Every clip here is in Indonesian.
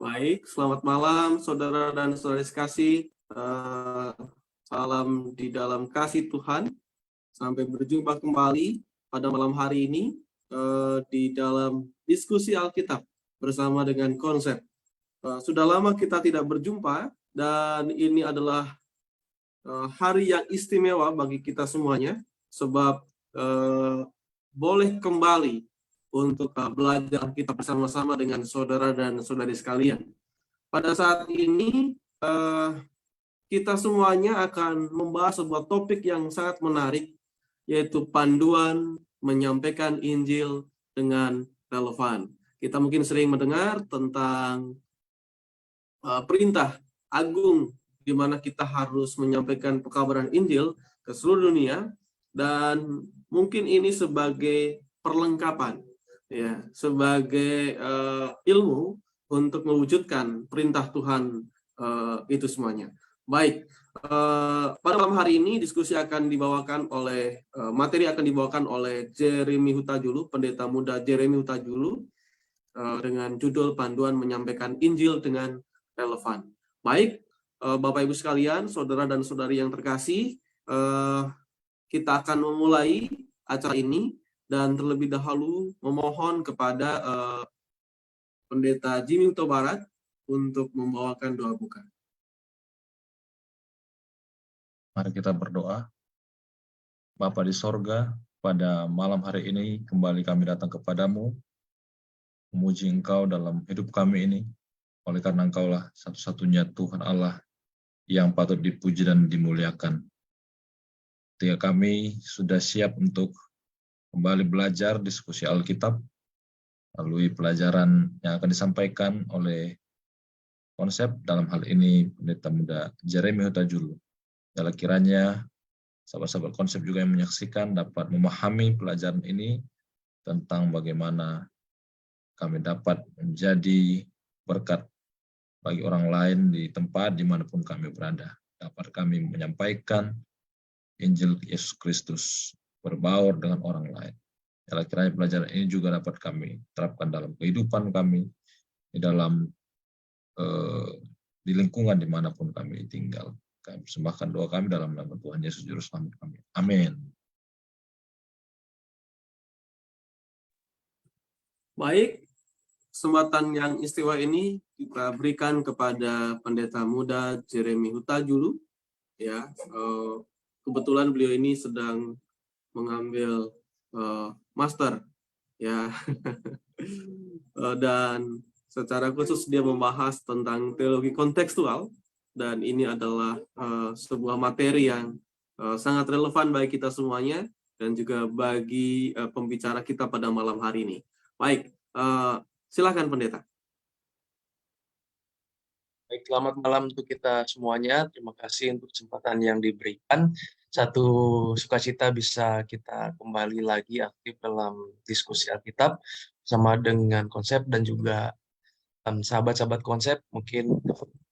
Baik, selamat malam saudara dan saudari sekasih. Salam di dalam kasih Tuhan. Sampai berjumpa kembali pada malam hari ini di dalam diskusi Alkitab bersama dengan konsep. Sudah lama kita tidak berjumpa dan ini adalah hari yang istimewa bagi kita semuanya sebab boleh kembali untuk belajar kita bersama-sama dengan saudara dan saudari sekalian. Pada saat ini kita semuanya akan membahas sebuah topik yang sangat menarik, yaitu panduan menyampaikan Injil dengan relevan. Kita mungkin sering mendengar tentang perintah agung di mana kita harus menyampaikan pekabaran Injil ke seluruh dunia, dan mungkin ini sebagai perlengkapan, ya, sebagai ilmu untuk mewujudkan perintah Tuhan itu semuanya. Baik, pada malam hari ini diskusi akan dibawakan oleh materi akan dibawakan oleh Jeremy Hutajulu, pendeta muda Jeremy Hutajulu, dengan judul panduan menyampaikan Injil dengan relevan. Baik, Bapak Ibu sekalian, saudara dan saudari yang terkasih, kita akan memulai acara ini dan terlebih dahulu memohon kepada Pendeta Jimmy Huta Barat untuk membawakan doa buka. Mari kita berdoa. Bapa di sorga, pada malam hari ini kembali kami datang kepadamu, memuji Engkau dalam hidup kami ini, oleh karena Engkaulah satu-satunya Tuhan Allah yang patut dipuji dan dimuliakan. Ketika kami sudah siap untuk kembali belajar diskusi Alkitab, melalui pelajaran yang akan disampaikan oleh konsep dalam hal ini Pendeta Muda Jeremy Hutajulu. Dalam kiranya sahabat-sahabat konsep juga yang menyaksikan dapat memahami pelajaran ini tentang bagaimana kami dapat menjadi berkat bagi orang lain di tempat dimanapun kami berada. Dapat kami menyampaikan Injil Yesus Kristus berbaur dengan orang lain. Kiranya pelajaran ini juga dapat kami terapkan dalam kehidupan kami, di dalam di lingkungan dimanapun kami tinggal. Kami persembahkan doa kami dalam nama Tuhan Yesus Juru Selamat kami. Amin. Baik, kesempatan yang istimewa ini kita berikan kepada Pendeta Muda Jeremy Hutajulu. Ya, kebetulan beliau ini sedang mengambil master, ya, dan secara khusus dia membahas tentang teologi kontekstual, dan ini adalah sebuah materi yang sangat relevan bagi kita semuanya dan juga bagi pembicara kita pada malam hari ini. Baik, silakan Pendeta. Baik, selamat malam untuk kita semuanya. Terima kasih untuk kesempatan yang diberikan. Satu sukacita bisa kita kembali lagi aktif dalam diskusi Alkitab sama dengan konsep dan juga sahabat-sahabat konsep. Mungkin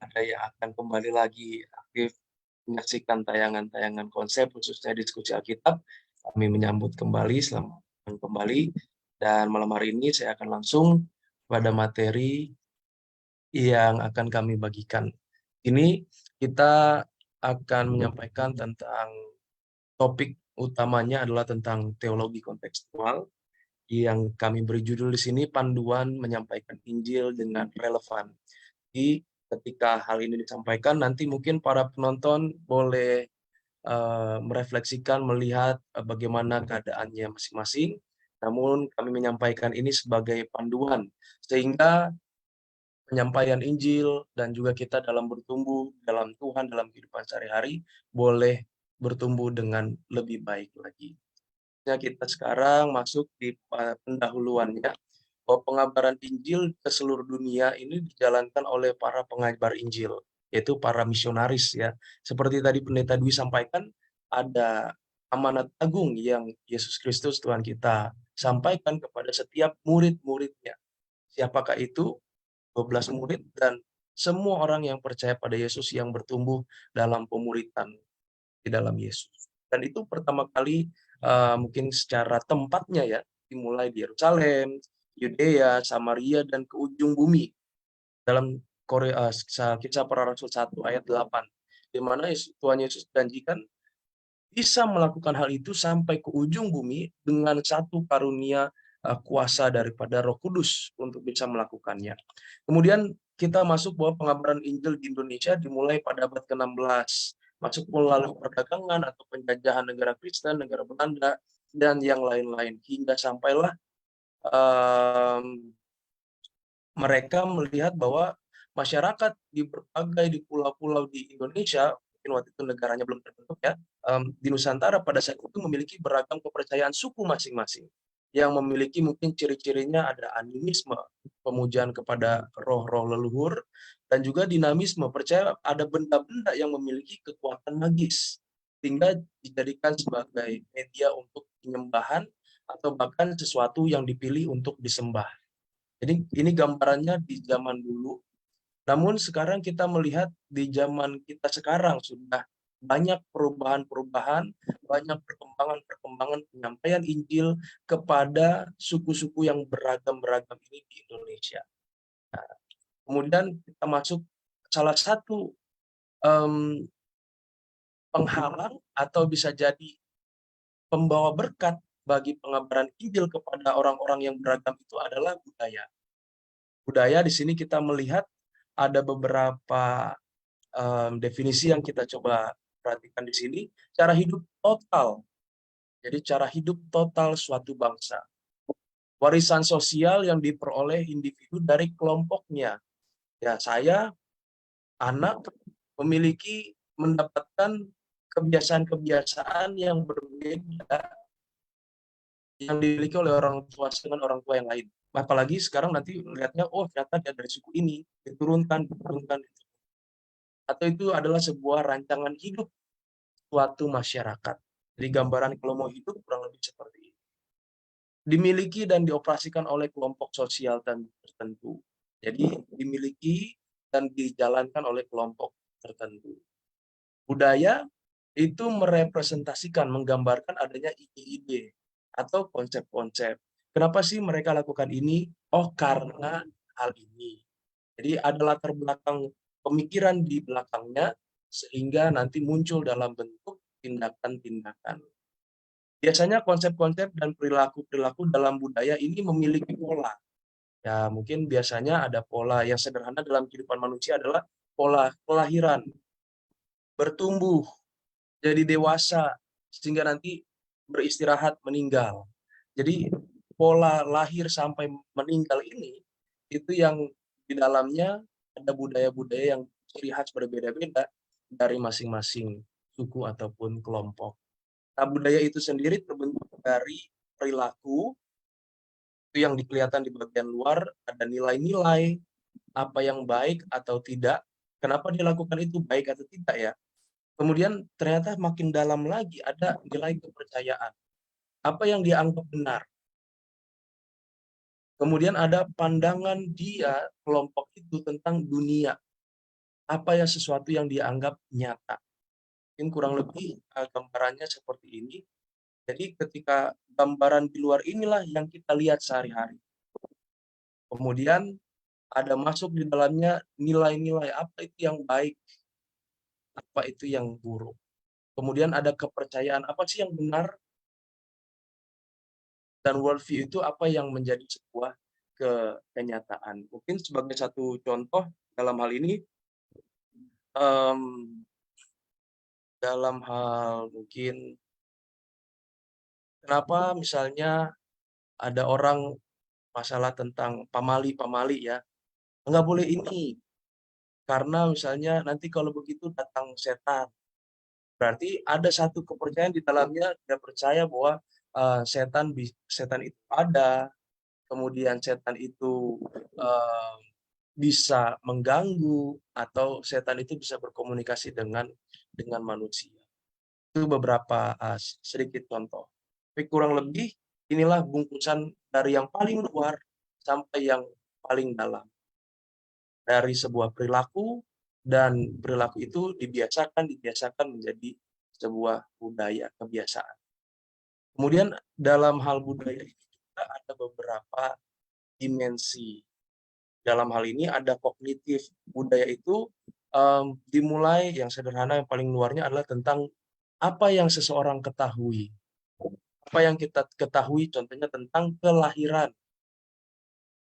ada yang akan kembali lagi aktif menyaksikan tayangan-tayangan konsep, khususnya diskusi Alkitab. Kami menyambut kembali, selamat kembali. Dan malam hari ini saya akan langsung pada materi yang akan kami bagikan. Ini kita akan menyampaikan tentang topik utamanya adalah tentang teologi kontekstual yang kami beri judul di sini panduan menyampaikan Injil dengan relevan. Jadi ketika hal ini disampaikan nanti mungkin para penonton boleh merefleksikan melihat bagaimana keadaannya masing-masing. Namun kami menyampaikan ini sebagai panduan sehingga penyampaian Injil dan juga kita dalam bertumbuh dalam Tuhan dalam kehidupan sehari-hari boleh bertumbuh dengan lebih baik lagi. Nah, kita sekarang masuk di pendahuluannya bahwa pengabaran Injil ke seluruh dunia ini dijalankan oleh para pengabar Injil, yaitu para misionaris ya. Seperti tadi Pendeta Dwi sampaikan, ada amanat agung yang Yesus Kristus Tuhan kita sampaikan kepada setiap murid-muridnya. Siapakah itu? 12 murid dan semua orang yang percaya pada Yesus yang bertumbuh dalam pemuritan di dalam Yesus. Dan itu pertama kali mungkin secara tempatnya ya, dimulai di Yerusalem, Yudea, Samaria, dan ke ujung bumi. dalam Kisah Para Rasul 1 ayat 8, di mana Tuhan Yesus janjikan bisa melakukan hal itu sampai ke ujung bumi dengan satu karunia kuasa daripada Roh Kudus untuk bisa melakukannya. Kemudian kita masuk bahwa pengabaran Injil di Indonesia dimulai pada abad ke-16, masuk melalui perdagangan atau penjajahan negara Kristen, negara Belanda, dan yang lain-lain, hingga sampailah mereka melihat bahwa masyarakat di berbagai di pulau-pulau di Indonesia, mungkin waktu itu negaranya belum terbentuk ya, di Nusantara pada saat itu memiliki beragam kepercayaan suku masing-masing yang memiliki mungkin ciri-cirinya ada animisme, pemujaan kepada roh-roh leluhur, dan juga dinamisme, percaya ada benda-benda yang memiliki kekuatan magis sehingga dijadikan sebagai media untuk penyembahan atau bahkan sesuatu yang dipilih untuk disembah. Jadi ini gambarannya di zaman dulu. Namun sekarang kita melihat di zaman kita sekarang sudah banyak perubahan-perubahan, banyak perkembangan-perkembangan penyampaian Injil kepada suku-suku yang beragam-beragam ini di Indonesia. Nah, kemudian kita masuk salah satu penghalang atau bisa jadi pembawa berkat bagi pengabaran Injil kepada orang-orang yang beragam itu adalah budaya. Budaya di sini kita melihat ada beberapa definisi yang kita coba perhatikan di sini. Cara hidup total. Jadi cara hidup total suatu bangsa. Warisan sosial yang diperoleh individu dari kelompoknya. Ya, saya anak mendapatkan kebiasaan-kebiasaan yang berbeda yang dimiliki oleh orang tua dengan orang tua yang lain. Apalagi sekarang nanti melihatnya, oh ternyata dia dari suku ini, diturunkan. Atau itu adalah sebuah rancangan hidup suatu masyarakat. Jadi gambaran kalau mau hidup kurang lebih seperti ini. Dimiliki dan dioperasikan oleh kelompok sosial tertentu. Jadi dimiliki dan dijalankan oleh kelompok tertentu. Budaya itu merepresentasikan, menggambarkan adanya ide-ide atau konsep-konsep. Kenapa sih mereka lakukan ini? Oh, karena hal ini. Jadi ada latar belakang pemikiran di belakangnya sehingga nanti muncul dalam bentuk tindakan-tindakan. Biasanya konsep-konsep dan perilaku-perilaku dalam budaya ini memiliki pola. Ya, mungkin biasanya ada pola yang sederhana dalam kehidupan manusia adalah pola kelahiran, bertumbuh, jadi dewasa, sehingga nanti beristirahat, meninggal. Jadi pola lahir sampai meninggal ini, itu yang di dalamnya ada budaya-budaya yang ciri khas berbeda-beda dari masing-masing suku ataupun kelompok. Nah, budaya itu sendiri terbentuk dari perilaku, itu yang kelihatan di bagian luar, ada nilai-nilai, apa yang baik atau tidak, kenapa dilakukan itu baik atau tidak ya. Kemudian ternyata makin dalam lagi ada nilai kepercayaan. Apa yang dianggap benar. Kemudian ada pandangan dia, kelompok itu tentang dunia. Apa ya sesuatu yang dianggap nyata. Mungkin kurang lebih gambarannya seperti ini. Jadi ketika gambaran di luar inilah yang kita lihat sehari-hari. Kemudian ada masuk di dalamnya nilai-nilai apa itu yang baik, apa itu yang buruk. Kemudian ada kepercayaan apa sih yang benar, dan worldview itu apa yang menjadi sebuah kenyataan. Mungkin sebagai satu contoh dalam hal ini, dalam hal mungkin kenapa misalnya ada orang masalah tentang pamali ya, nggak boleh ini, karena misalnya nanti kalau begitu datang setan. Berarti ada satu kepercayaan di dalamnya, dia percaya bahwa setan itu ada, kemudian setan itu bisa mengganggu atau setan itu bisa berkomunikasi dengan manusia. Itu beberapa sedikit contoh. Tapi kurang lebih inilah bungkusan dari yang paling luar sampai yang paling dalam dari sebuah perilaku, dan perilaku itu dibiasakan menjadi sebuah budaya, kebiasaan. Kemudian dalam hal budaya ini juga ada beberapa dimensi. Dalam hal ini ada kognitif. Budaya itu dimulai yang sederhana, yang paling luarnya adalah tentang apa yang seseorang ketahui. Apa yang kita ketahui, contohnya tentang kelahiran.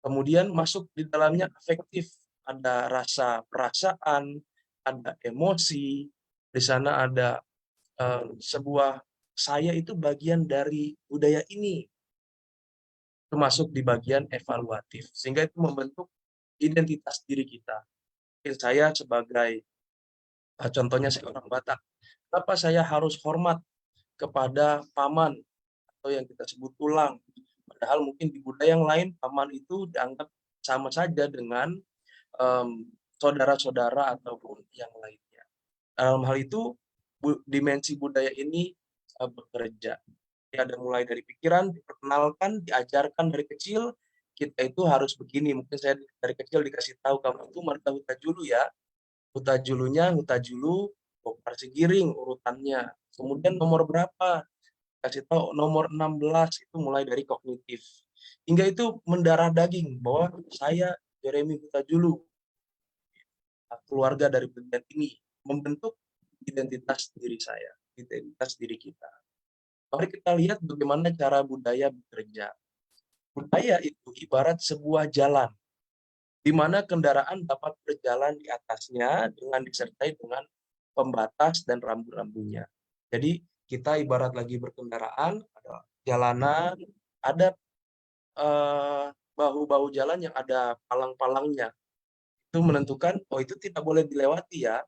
Kemudian masuk di dalamnya afektif, ada rasa perasaan, ada emosi, di sana ada sebuah saya itu bagian dari budaya ini, termasuk di bagian evaluatif, sehingga itu membentuk identitas diri kita. Mungkin saya sebagai contohnya saya orang Batak, kenapa saya harus hormat kepada paman atau yang kita sebut tulang, padahal mungkin di budaya yang lain paman itu dianggap sama saja dengan saudara-saudara ataupun yang lainnya. Dalam hal itu dimensi budaya ini bekerja. Ada mulai dari pikiran, diperkenalkan, diajarkan dari kecil, kita itu harus begini. Mungkin saya dari kecil dikasih tahu, kamu itu marga huta julu ya. Huta julunya, huta julu, bokar segiring urutannya. Kemudian nomor berapa? Kasih tahu nomor 16, itu mulai dari kognitif. Hingga itu mendarah daging bahwa saya Jeremy Huta Julu, keluarga dari bagian ini, membentuk identitas diri saya, identitas diri kita. Mari kita lihat bagaimana cara budaya bekerja. Budaya itu ibarat sebuah jalan, di mana kendaraan dapat berjalan di atasnya dengan disertai dengan pembatas dan rambu-rambunya. Jadi kita ibarat lagi berkendaraan, ada jalanan, ada bahu-bahu jalan yang ada palang-palangnya. Itu menentukan, oh itu tidak boleh dilewati ya.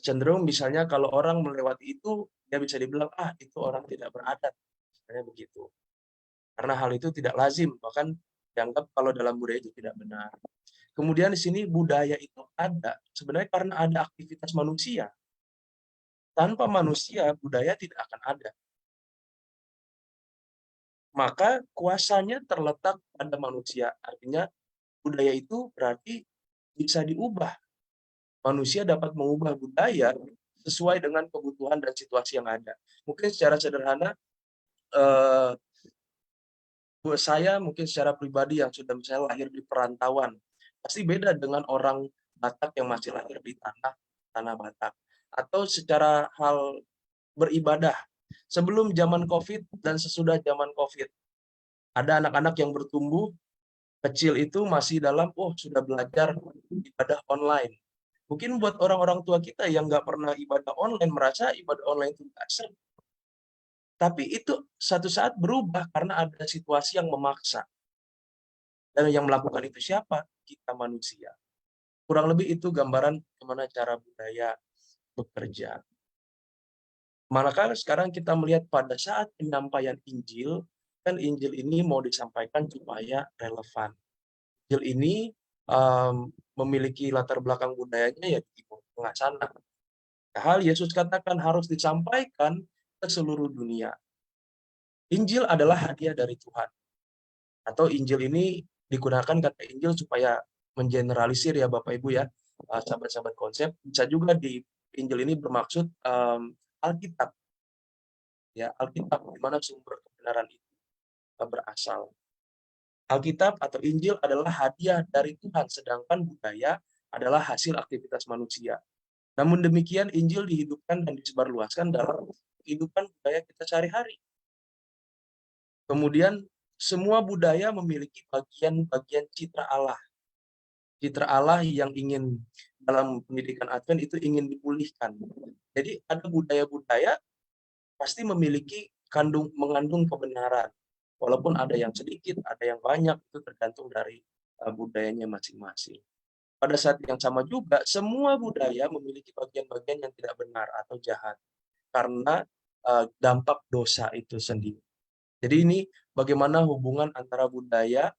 Cenderung misalnya kalau orang melewati itu, dia bisa dibilang, itu orang tidak beradat. Misalnya begitu. Karena hal itu tidak lazim, bahkan dianggap kalau dalam budaya itu tidak benar. Kemudian di sini budaya itu ada, sebenarnya karena ada aktivitas manusia. Tanpa manusia, budaya tidak akan ada. Maka kuasanya terletak pada manusia. Artinya budaya itu berarti bisa diubah. Manusia dapat mengubah budaya sesuai dengan kebutuhan dan situasi yang ada. Mungkin secara sederhana, buat saya mungkin secara pribadi yang sudah misalnya lahir di perantauan, pasti beda dengan orang Batak yang masih lahir di tanah Batak. Atau secara hal beribadah, sebelum zaman COVID dan sesudah zaman COVID, ada anak-anak yang bertumbuh kecil itu masih dalam, sudah belajar ibadah online. Mungkin buat orang-orang tua kita yang nggak pernah ibadah online, merasa ibadah online itu nggak seru. Tapi itu satu saat berubah karena ada situasi yang memaksa. Dan yang melakukan itu siapa? Kita manusia. Kurang lebih itu gambaran bagaimana cara budaya bekerja. Maka sekarang kita melihat pada saat penyampaian Injil, kan Injil ini mau disampaikan supaya relevan. Injil ini memiliki latar belakang budayanya ya di Timur Tengah sana. Hal Yesus katakan harus disampaikan ke seluruh dunia. Injil adalah hadiah dari Tuhan. Atau Injil ini digunakan kata Injil supaya mengeneralisir ya Bapak Ibu ya, sahabat-sahabat konsep. Bisa juga di Injil ini bermaksud Alkitab. Ya, Alkitab di mana sumber kebenaran itu berasal. Alkitab atau Injil adalah hadiah dari Tuhan, sedangkan budaya adalah hasil aktivitas manusia. Namun demikian, Injil dihidupkan dan disebarluaskan dalam kehidupan budaya kita sehari-hari. Kemudian, semua budaya memiliki bagian-bagian citra Allah. Citra Allah yang ingin dalam pendidikan Advent itu ingin dipulihkan. Jadi ada budaya-budaya pasti memiliki mengandung kebenaran. Walaupun ada yang sedikit, ada yang banyak, itu tergantung dari budayanya masing-masing. Pada saat yang sama juga, semua budaya memiliki bagian-bagian yang tidak benar atau jahat. Karena dampak dosa itu sendiri. Jadi ini bagaimana hubungan antara budaya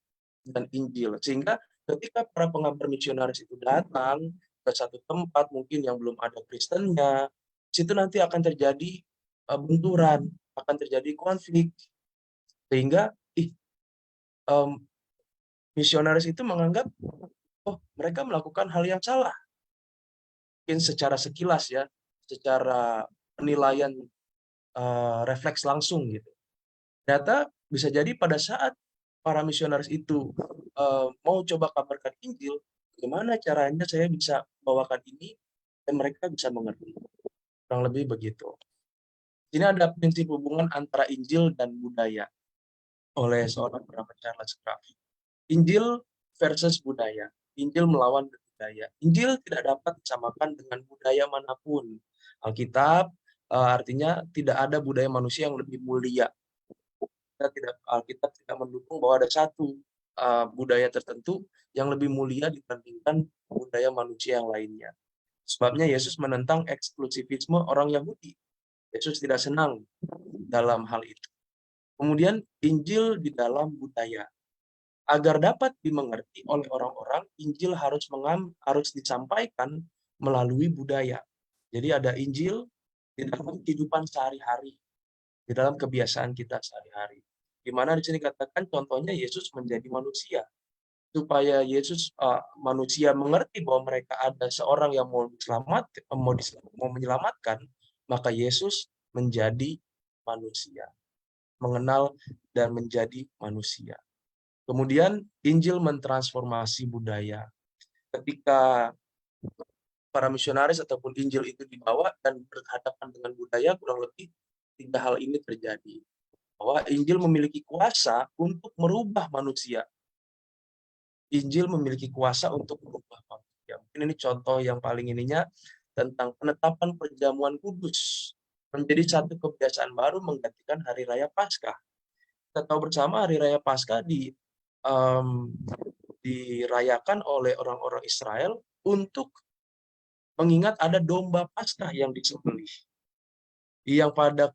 dan Injil. Sehingga ketika para pengabar misionaris itu datang ke satu tempat mungkin yang belum ada Kristennya, situ nanti akan terjadi benturan, akan terjadi konflik. Sehingga misionaris itu menganggap, mereka melakukan hal yang salah. Mungkin secara sekilas ya, secara penilaian refleks langsung gitu. Ternyata bisa jadi pada saat para misionaris itu mau coba kabarkan Injil, gimana caranya saya bisa bawakan ini dan mereka bisa mengerti. Kurang lebih begitu. Ini ada prinsip hubungan antara Injil dan budaya oleh seorang bernama Charles Kraft. Injil versus budaya. Injil melawan budaya. Injil tidak dapat disamakan dengan budaya manapun. Alkitab artinya tidak ada budaya manusia yang lebih mulia. Alkitab tidak mendukung bahwa ada satu budaya tertentu yang lebih mulia dibandingkan budaya manusia yang lainnya. Sebabnya Yesus menentang eksklusivisme orang Yahudi. Yesus tidak senang dalam hal itu. Kemudian Injil di dalam budaya. Agar dapat dimengerti oleh orang-orang, Injil harus disampaikan melalui budaya. Jadi ada Injil di dalam kehidupan sehari-hari, di dalam kebiasaan kita sehari-hari. Di mana di sini katakan contohnya Yesus menjadi manusia. Supaya Yesus manusia mengerti bahwa mereka ada seorang yang mau menyelamatkan, maka Yesus menjadi manusia, mengenal dan menjadi manusia. Kemudian Injil mentransformasi budaya. Ketika para misionaris ataupun Injil itu dibawa dan berhadapan dengan budaya, kurang lebih 3 hal ini terjadi. Bahwa Injil memiliki kuasa untuk merubah manusia. Injil memiliki kuasa untuk merubah manusia. Mungkin ini contoh yang paling ininya tentang penetapan perjamuan kudus menjadi satu kebiasaan baru menggantikan Hari Raya Paskah. Kita tahu bersama Hari Raya Paskah dirayakan oleh orang-orang Israel untuk mengingat ada domba Paskah yang disembelih. Yang pada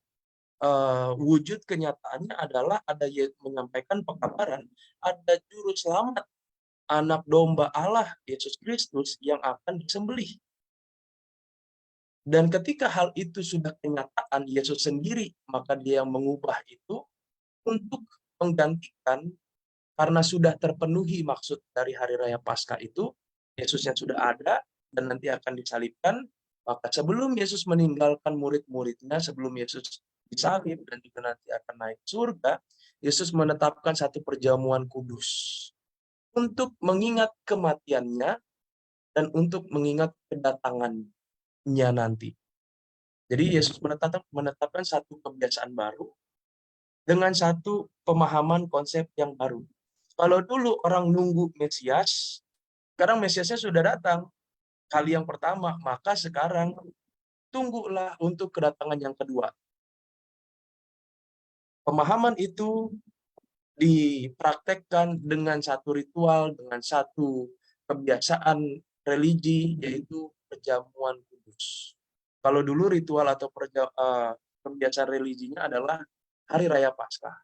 wujud kenyataannya adalah ada menyampaikan pekabaran ada juru selamat anak domba Allah Yesus Kristus yang akan disembelih. Dan ketika hal itu sudah kenyataan Yesus sendiri, maka dia yang mengubah itu untuk menggantikan karena sudah terpenuhi maksud dari Hari Raya Paskah itu, Yesus yang sudah ada dan nanti akan disalibkan, maka sebelum Yesus meninggalkan murid-muridnya, sebelum Yesus disalib dan juga nanti akan naik surga, Yesus menetapkan satu perjamuan kudus untuk mengingat kematiannya dan untuk mengingat kedatangannya nanti. Jadi Yesus menetapkan satu kebiasaan baru dengan satu pemahaman konsep yang baru. Kalau dulu orang nunggu Mesias, sekarang Mesiasnya sudah datang. Kali yang pertama, maka sekarang tunggulah untuk kedatangan yang kedua. Pemahaman itu dipraktekkan dengan satu ritual, dengan satu kebiasaan religi, yaitu perjamuan kudus. Kalau dulu ritual atau kebiasaan religinya adalah Hari Raya Paskah.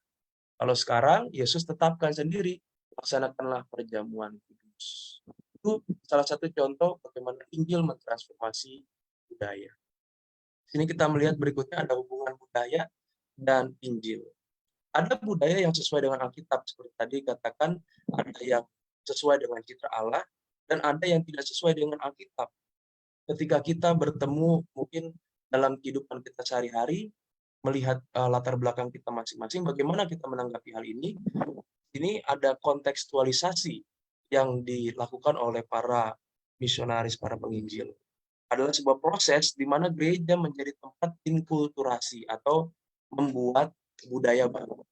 Kalau sekarang, Yesus tetapkan sendiri, laksanakanlah perjamuan kudus. Itu salah satu contoh bagaimana Injil mentransformasi budaya. Sini kita melihat berikutnya ada hubungan budaya dan Injil. Ada budaya yang sesuai dengan Alkitab, seperti tadi katakan, ada yang sesuai dengan citra Allah, dan ada yang tidak sesuai dengan Alkitab. Ketika kita bertemu mungkin dalam kehidupan kita sehari-hari, melihat latar belakang kita masing-masing, bagaimana kita menanggapi hal ini. Ini ada kontekstualisasi yang dilakukan oleh para misionaris, para penginjil. Adalah sebuah proses di mana gereja menjadi tempat inkulturasi atau membuat budaya baru.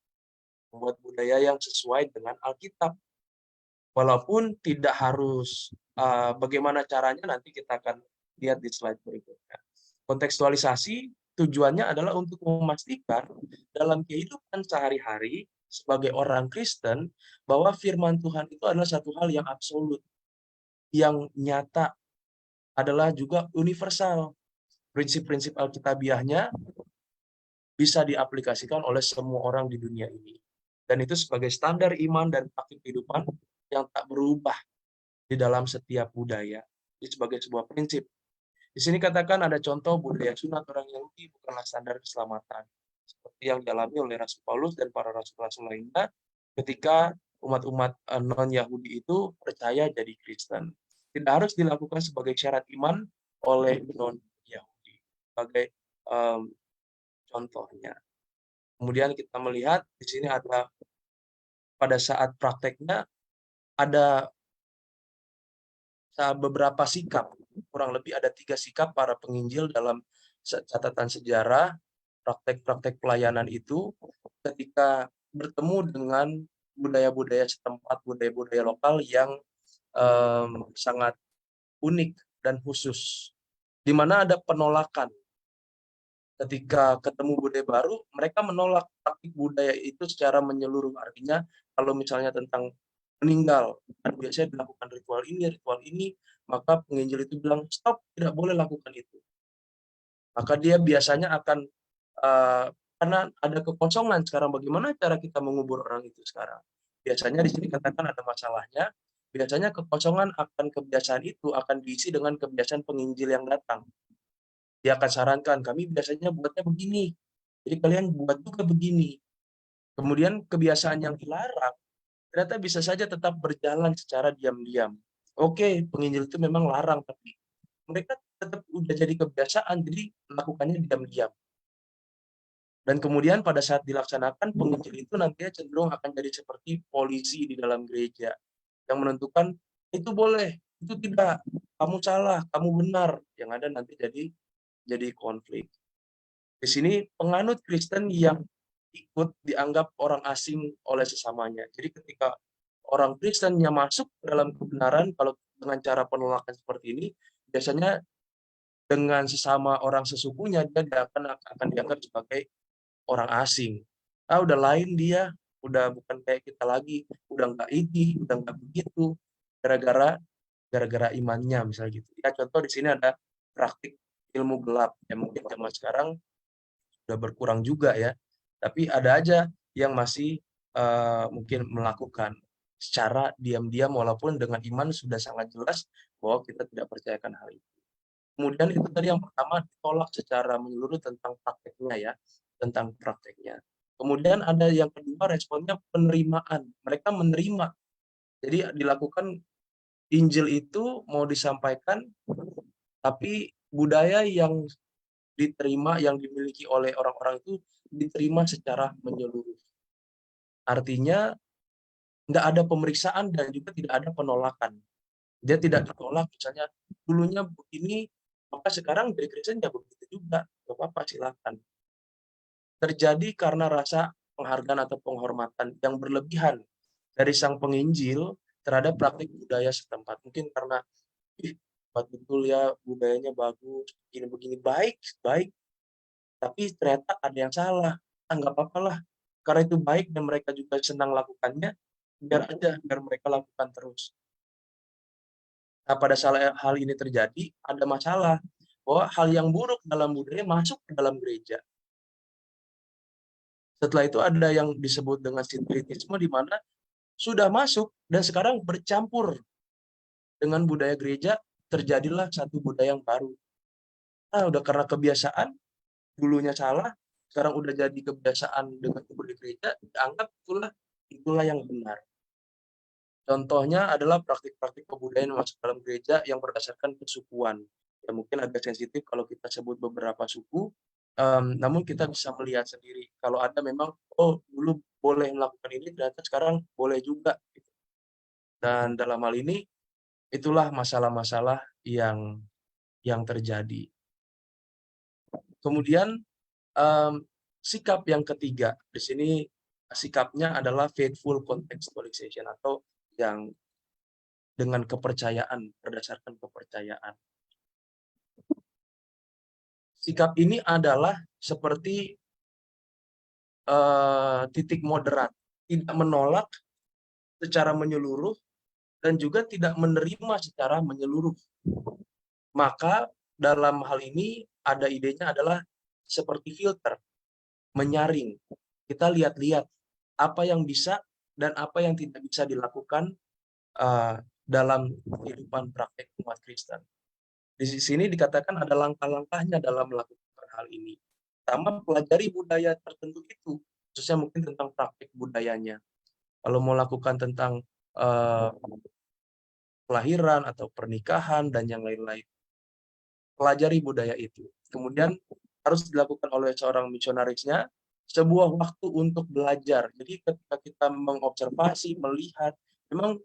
Membuat budaya yang sesuai dengan Alkitab. Walaupun tidak harus bagaimana caranya nanti kita akan lihat di slide berikutnya. Kontekstualisasi tujuannya adalah untuk memastikan dalam kehidupan sehari-hari sebagai orang Kristen bahwa firman Tuhan itu adalah satu hal yang absolut, yang nyata, adalah juga universal. Prinsip-prinsip Alkitabiahnya bisa diaplikasikan oleh semua orang di dunia ini. Dan itu sebagai standar iman dan praktik kehidupan yang tak berubah di dalam setiap budaya. Ini sebagai sebuah prinsip. Di sini katakan ada contoh budaya sunat orang Yahudi bukanlah standar keselamatan. Seperti yang dialami oleh Rasul Paulus dan para rasul-rasul lainnya ketika umat-umat non-Yahudi itu percaya jadi Kristen. Tidak harus dilakukan sebagai syarat iman oleh non-Yahudi. Sebagai contohnya. Kemudian kita melihat di sini ada pada saat prakteknya ada beberapa sikap, kurang lebih ada 3 sikap para penginjil dalam catatan sejarah, praktek-praktek pelayanan itu ketika bertemu dengan budaya-budaya setempat, budaya-budaya lokal yang sangat unik dan khusus, di mana ada penolakan. Ketika ketemu budaya baru, mereka menolak praktik budaya itu secara menyeluruh. Artinya, kalau misalnya tentang meninggal, kan biasanya dilakukan ritual ini, maka penginjil itu bilang, stop, tidak boleh lakukan itu. Maka dia biasanya akan, karena ada kekosongan sekarang, bagaimana cara kita mengubur orang itu sekarang? Biasanya di sini katakan ada masalahnya, biasanya kekosongan akan kebiasaan itu akan diisi dengan kebiasaan penginjil yang datang. Dia akan sarankan, kami biasanya buatnya begini, jadi kalian buat juga begini. Kemudian kebiasaan yang dilarang, ternyata bisa saja tetap berjalan secara diam-diam. Oke, penginjil itu memang larang, tapi mereka tetap udah jadi kebiasaan, jadi melakukannya diam-diam. Dan kemudian pada saat dilaksanakan, penginjil itu nantinya cenderung akan jadi seperti polisi di dalam gereja, yang menentukan, itu boleh, itu tidak, kamu salah, kamu benar, yang ada nanti jadi konflik. Di sini penganut Kristen yang ikut dianggap orang asing oleh sesamanya. Jadi ketika orang Kristennya masuk dalam kebenaran, kalau dengan cara penolakan seperti ini, biasanya dengan sesama orang sesukunya dia akan dianggap sebagai orang asing. Udah lain dia, udah bukan kayak kita lagi, udah nggak ini, udah nggak begitu, gara-gara imannya misalnya gitu. Ya contoh di sini ada praktik ilmu gelap yang mungkin zaman sekarang sudah berkurang juga ya, tapi ada aja yang masih mungkin melakukan secara diam-diam walaupun dengan iman sudah sangat jelas bahwa kita tidak percayakan hal itu. Kemudian itu tadi yang pertama ditolak secara menyeluruh tentang prakteknya ya, tentang prakteknya. Kemudian ada yang kedua responnya penerimaan, mereka menerima. Jadi dilakukan Injil itu mau disampaikan, tapi budaya yang diterima, yang dimiliki oleh orang-orang itu diterima secara menyeluruh. Artinya nggak ada pemeriksaan dan juga tidak ada penolakan. Dia tidak ditolak, misalnya dulunya begini, maka sekarang dari Kristen ya begitu juga, nggak apa-apa silakan. Terjadi karena rasa penghargaan atau penghormatan yang berlebihan dari sang penginjil terhadap praktik budaya setempat. Mungkin karena betul ya budayanya bagus, begini-begini, baik, tapi ternyata ada yang salah. Nggak apa-apa lah, karena itu baik dan mereka juga senang lakukannya, biar mereka lakukan terus. Nah, pada saat hal ini terjadi, ada masalah bahwa hal yang buruk dalam budaya masuk ke dalam gereja. Setelah itu ada yang disebut dengan sinkretisme, di mana sudah masuk dan sekarang bercampur dengan budaya gereja, terjadilah satu budaya yang baru. Udah karena kebiasaan, dulunya salah, sekarang udah jadi kebiasaan dengan budaya gereja, dianggap itulah yang benar. Contohnya adalah praktik-praktik kebudayaan masuk dalam gereja yang berdasarkan kesukuan. Ya mungkin agak sensitif kalau kita sebut beberapa suku, namun kita bisa melihat sendiri kalau ada memang, dulu boleh melakukan ini, ternyata sekarang boleh juga. Dan dalam hal ini, itulah masalah-masalah yang terjadi. Kemudian sikap yang ketiga, di sini sikapnya adalah faithful contextualization atau yang dengan kepercayaan, berdasarkan kepercayaan. Sikap ini adalah seperti titik moderat, tidak menolak secara menyeluruh dan juga tidak menerima secara menyeluruh. Maka dalam hal ini ada idenya adalah seperti filter, menyaring. Kita lihat-lihat apa yang bisa dan apa yang tidak bisa dilakukan dalam kehidupan praktek umat Kristen. Di sini dikatakan ada langkah-langkahnya dalam melakukan hal ini. Pertama, pelajari budaya tertentu itu, khususnya mungkin tentang praktik budayanya. Kalau mau lakukan tentang kelahiran atau pernikahan dan yang lain-lain, pelajari budaya itu. Kemudian harus dilakukan oleh seorang misionarisnya sebuah waktu untuk belajar. Jadi ketika kita mengobservasi, melihat, memang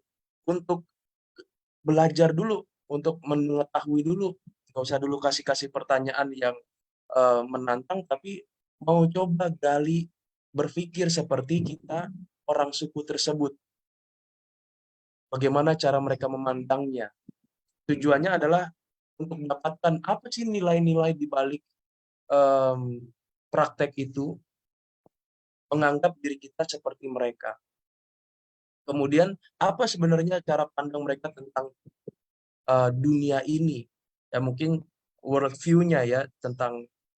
untuk belajar dulu, untuk mengetahui dulu. Nggak usah dulu kasih pertanyaan yang menantang, tapi mau coba gali, berpikir seperti kita orang suku tersebut. Bagaimana cara mereka memandangnya. Tujuannya adalah untuk mendapatkan apa sih nilai-nilai di balik praktek itu, menganggap diri kita seperti mereka. Kemudian apa sebenarnya cara pandang mereka tentang dunia ini? Ya mungkin world view-nya ya,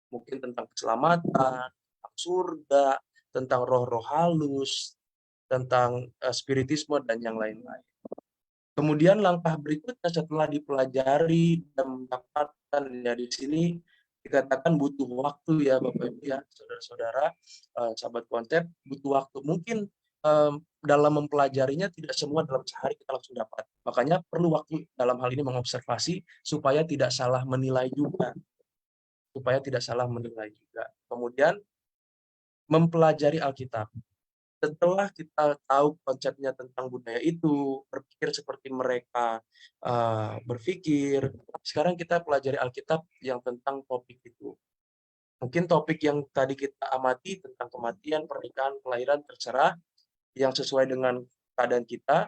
mungkin tentang keselamatan, tentang surga, tentang roh-roh halus, tentang spiritisme dan yang lain-lain. Kemudian langkah berikutnya setelah dipelajari dan mendapatkan, ya di sini dikatakan butuh waktu ya Bapak Ibu ya, saudara-saudara, sahabat konsep, butuh waktu. Mungkin dalam mempelajarinya tidak semua dalam sehari kita langsung dapat. Makanya perlu waktu dalam hal ini mengobservasi supaya tidak salah menilai juga. Kemudian mempelajari Alkitab. Setelah kita tahu konsepnya tentang budaya itu, berpikir seperti mereka berpikir, sekarang kita pelajari Alkitab yang tentang topik itu. Mungkin topik yang tadi kita amati tentang kematian, pernikahan, kelahiran, terserah, yang sesuai dengan keadaan kita,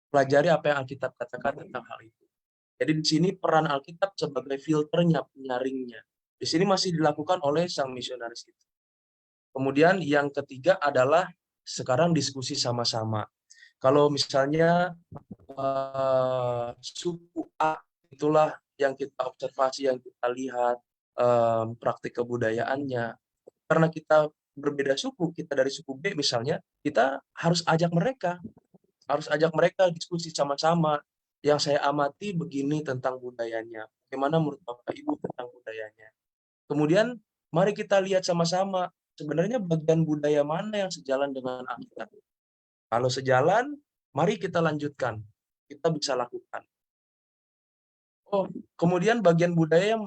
pelajari apa yang Alkitab katakan tentang hal itu. Jadi di sini peran Alkitab sebagai filternya, penyaringnya. Di sini masih dilakukan oleh sang misionaris itu. Kemudian yang ketiga adalah sekarang diskusi sama-sama. Kalau misalnya suku A, itulah yang kita observasi, yang kita lihat praktik kebudayaannya. Karena kita berbeda suku, kita dari suku B misalnya, kita harus ajak mereka diskusi sama-sama. Yang saya amati begini tentang budayanya. Bagaimana menurut Bapak Ibu tentang budayanya? Kemudian mari kita lihat sama-sama sebenarnya bagian budaya mana yang sejalan dengan Alkitab. Kalau sejalan, mari kita lanjutkan. Kita bisa lakukan. Oh, kemudian bagian budaya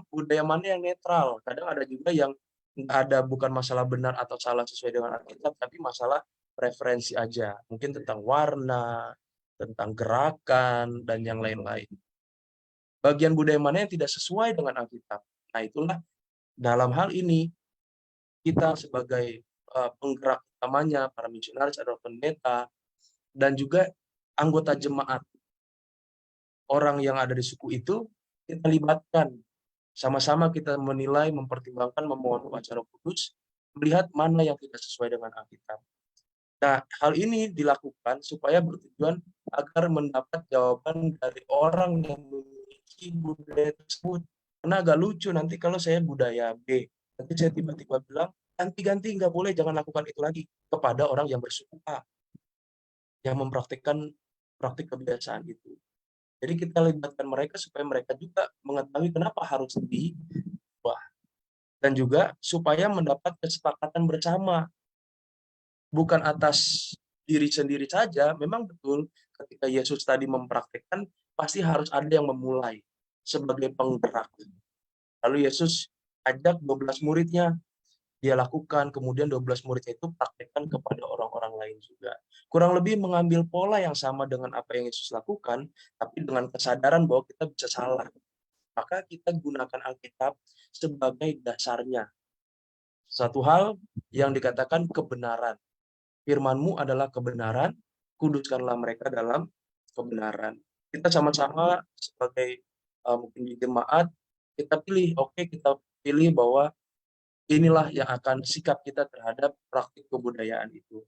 mana yang netral. Kadang ada juga yang bukan masalah benar atau salah sesuai dengan Alkitab, tapi masalah preferensi aja. Mungkin tentang warna, tentang gerakan, dan yang lain-lain. Bagian budaya mana yang tidak sesuai dengan Alkitab. Nah, itulah dalam hal ini kita sebagai penggerak utamanya, para misionaris atau pendeta, dan juga anggota jemaat, orang yang ada di suku itu, kita libatkan. Sama-sama kita menilai, mempertimbangkan, memohon kepada Roh Kudus, melihat mana yang tidak sesuai dengan Alkitab. Nah, hal ini dilakukan supaya bertujuan agar mendapat jawaban dari orang yang memiliki budaya tersebut. Karena agak lucu nanti kalau saya budaya B, nanti saya tiba-tiba bilang, ganti-ganti, nggak boleh, jangan lakukan itu lagi, kepada orang yang bersuku A, yang mempraktikkan praktik kebiasaan itu. Jadi kita libatkan mereka supaya mereka juga mengetahui kenapa harus diubah. Dan juga supaya mendapat kesepakatan bersama. Bukan atas diri sendiri saja, memang betul ketika Yesus tadi mempraktikkan, pasti harus ada yang memulai sebagai penggerak. Lalu Yesus ajak 12 muridnya, dia lakukan, kemudian 12 muridnya itu praktekkan kepada orang-orang lain juga. Kurang lebih mengambil pola yang sama dengan apa yang Yesus lakukan, tapi dengan kesadaran bahwa kita bisa salah. Maka kita gunakan Alkitab sebagai dasarnya. Satu hal yang dikatakan kebenaran. Firman-Mu adalah kebenaran, kuduskanlah mereka dalam kebenaran. Kita sama-sama sebagai mungkin di jemaat, kita pilih bahwa inilah yang akan sikap kita terhadap praktik kebudayaan itu.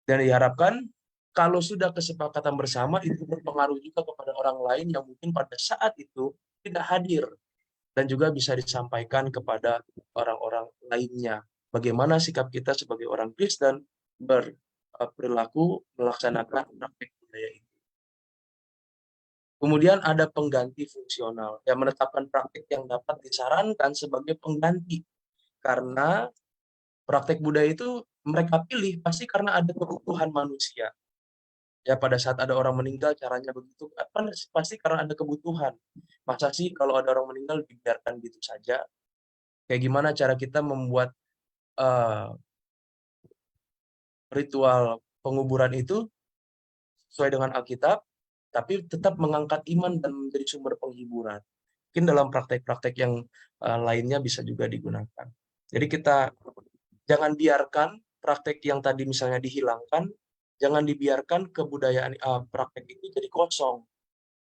Dan diharapkan kalau sudah kesepakatan bersama, itu berpengaruh juga kepada orang lain yang mungkin pada saat itu tidak hadir, dan juga bisa disampaikan kepada orang-orang lainnya. Bagaimana sikap kita sebagai orang Kristen berperilaku melaksanakan praktik budaya itu. Kemudian ada pengganti fungsional, yang menetapkan praktik yang dapat disarankan sebagai pengganti. Karena praktik budaya itu mereka pilih pasti karena ada kebutuhan manusia. Ya pada saat ada orang meninggal caranya begitu, pasti karena ada kebutuhan. Masa sih kalau ada orang meninggal dibiarkan gitu saja? Kayak gimana cara kita membuat ritual penguburan itu sesuai dengan Alkitab, tapi tetap mengangkat iman dan menjadi sumber penghiburan. Mungkin dalam praktek-praktek yang lainnya bisa juga digunakan. Jadi kita jangan biarkan praktek yang tadi misalnya dihilangkan, jangan dibiarkan kebudayaan praktek itu jadi kosong,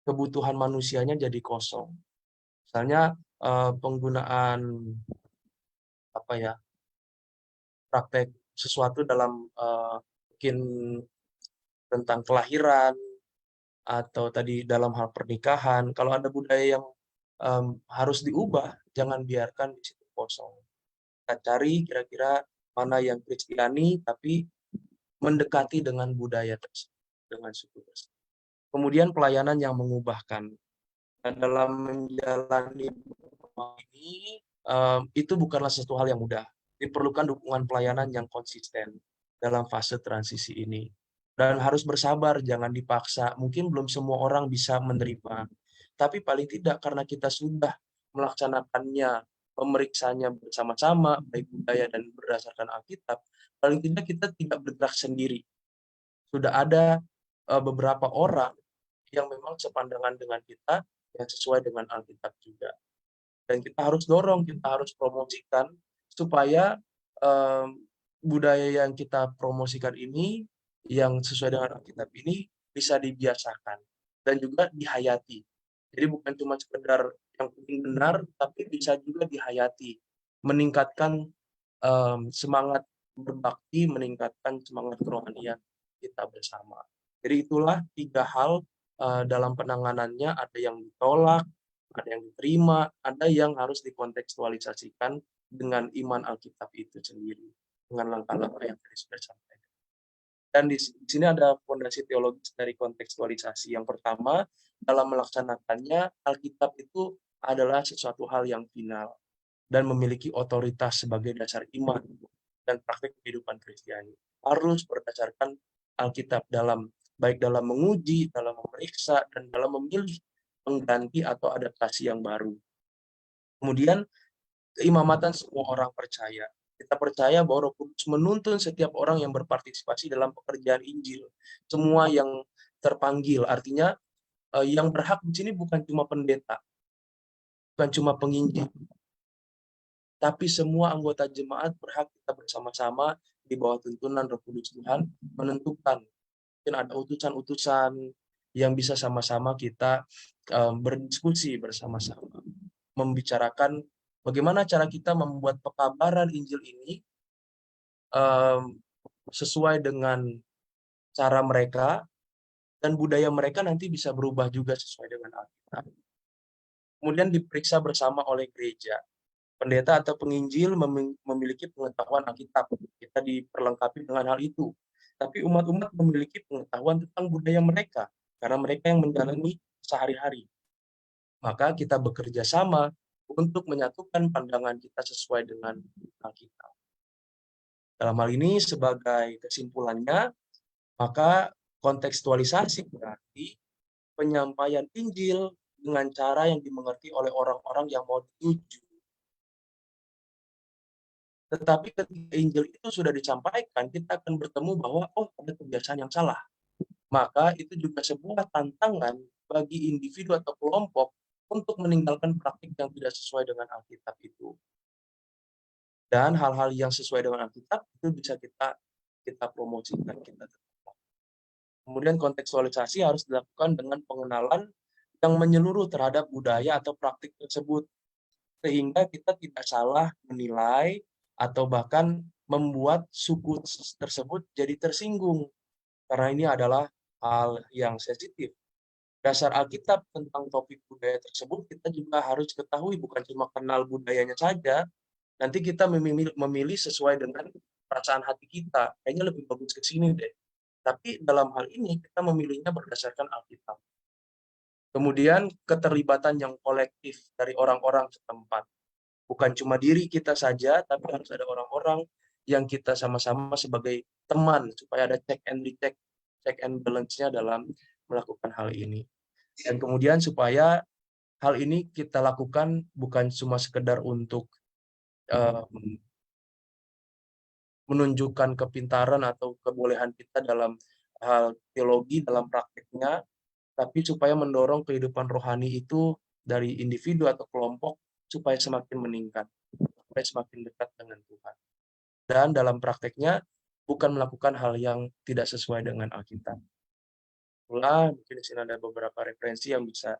kebutuhan manusianya jadi kosong. Misalnya penggunaan praktek sesuatu dalam mungkin tentang kelahiran atau tadi dalam hal pernikahan. Kalau ada budaya yang harus diubah, jangan biarkan di situ kosong. Kita cari kira-kira mana yang Kristiani tapi mendekati dengan budaya tersebut, dengan suku tersebut. Kemudian pelayanan yang mengubahkan. Dan dalam menjalani ini, itu bukanlah sesuatu hal yang mudah. Diperlukan dukungan pelayanan yang konsisten dalam fase transisi ini. Dan harus bersabar, jangan dipaksa. Mungkin belum semua orang bisa menerima. Tapi paling tidak karena kita sudah melaksanakannya, memeriksanya bersama-sama, baik budaya dan berdasarkan Alkitab, paling tidak kita tidak bergerak sendiri. Sudah ada beberapa orang yang memang sepandangan dengan kita, yang sesuai dengan Alkitab juga. Dan kita harus dorong, kita harus promosikan, supaya budaya yang kita promosikan ini, yang sesuai dengan Alkitab ini, bisa dibiasakan dan juga dihayati. Jadi bukan cuma sekedar yang penting benar, tapi bisa juga dihayati, meningkatkan semangat berbakti, meningkatkan semangat kerohanian kita bersama. Jadi itulah 3 hal dalam penanganannya, ada yang ditolak, ada yang diterima, ada yang harus dikontekstualisasikan dengan iman Alkitab itu sendiri, dengan langkah-langkah yang tadi sudah disampaikan. Dan di sini ada fondasi teologis dari kontekstualisasi. Yang pertama, dalam melaksanakannya, Alkitab itu adalah sesuatu hal yang final dan memiliki otoritas sebagai dasar iman dan praktik kehidupan Kristiani. Harus berdasarkan Alkitab baik dalam menguji, dalam memeriksa, dan dalam memilih pengganti atau adaptasi yang baru. Kemudian, keimamatan semua orang percaya. Kita percaya bahwa Roh Kudus menuntun setiap orang yang berpartisipasi dalam pekerjaan Injil. Semua yang terpanggil, artinya yang berhak di sini bukan cuma pendeta, bukan cuma penginjil, tapi semua anggota jemaat berhak kita bersama-sama di bawah tuntunan Roh Kudus Tuhan menentukan. Mungkin ada utusan-utusan yang bisa sama-sama kita berdiskusi bersama-sama, membicarakan bagaimana cara kita membuat pekabaran Injil ini sesuai dengan cara mereka, dan budaya mereka nanti bisa berubah juga sesuai dengan Alkitab. Kemudian diperiksa bersama oleh gereja. Pendeta atau penginjil memiliki pengetahuan Alkitab. Kita diperlengkapi dengan hal itu. Tapi umat-umat memiliki pengetahuan tentang budaya mereka, karena mereka yang menjalani sehari-hari. Maka kita bekerja sama untuk menyatukan pandangan kita sesuai dengan Alkitab. Dalam hal ini, sebagai kesimpulannya, maka kontekstualisasi berarti penyampaian Injil dengan cara yang dimengerti oleh orang-orang yang mau dituju. Tetapi ketika Injil itu sudah disampaikan, kita akan bertemu bahwa, ada kebiasaan yang salah. Maka itu juga sebuah tantangan bagi individu atau kelompok untuk meninggalkan praktik yang tidak sesuai dengan Alkitab itu. Dan hal-hal yang sesuai dengan Alkitab itu bisa kita promosikan, kita tetapkan. Kemudian kontekstualisasi harus dilakukan dengan pengenalan yang menyeluruh terhadap budaya atau praktik tersebut, sehingga kita tidak salah menilai atau bahkan membuat suku tersebut jadi tersinggung, karena ini adalah hal yang sensitif. Dasar Alkitab tentang topik budaya tersebut kita juga harus ketahui, bukan cuma kenal budayanya saja, nanti kita memilih sesuai dengan perasaan hati kita, kayaknya lebih bagus ke sini deh. Tapi dalam hal ini kita memilihnya berdasarkan Alkitab. Kemudian keterlibatan yang kolektif dari orang-orang setempat. Bukan cuma diri kita saja, tapi harus ada orang-orang yang kita sama-sama sebagai teman, supaya ada check and balance-nya dalam melakukan hal ini. Dan kemudian supaya hal ini kita lakukan bukan cuma sekedar untuk menunjukkan kepintaran atau kebolehan kita dalam hal teologi dalam prakteknya, tapi supaya mendorong kehidupan rohani itu dari individu atau kelompok supaya semakin meningkat, supaya semakin dekat dengan Tuhan. Dan dalam prakteknya bukan melakukan hal yang tidak sesuai dengan Alkitab. Itulah mungkin di sini ada beberapa referensi yang bisa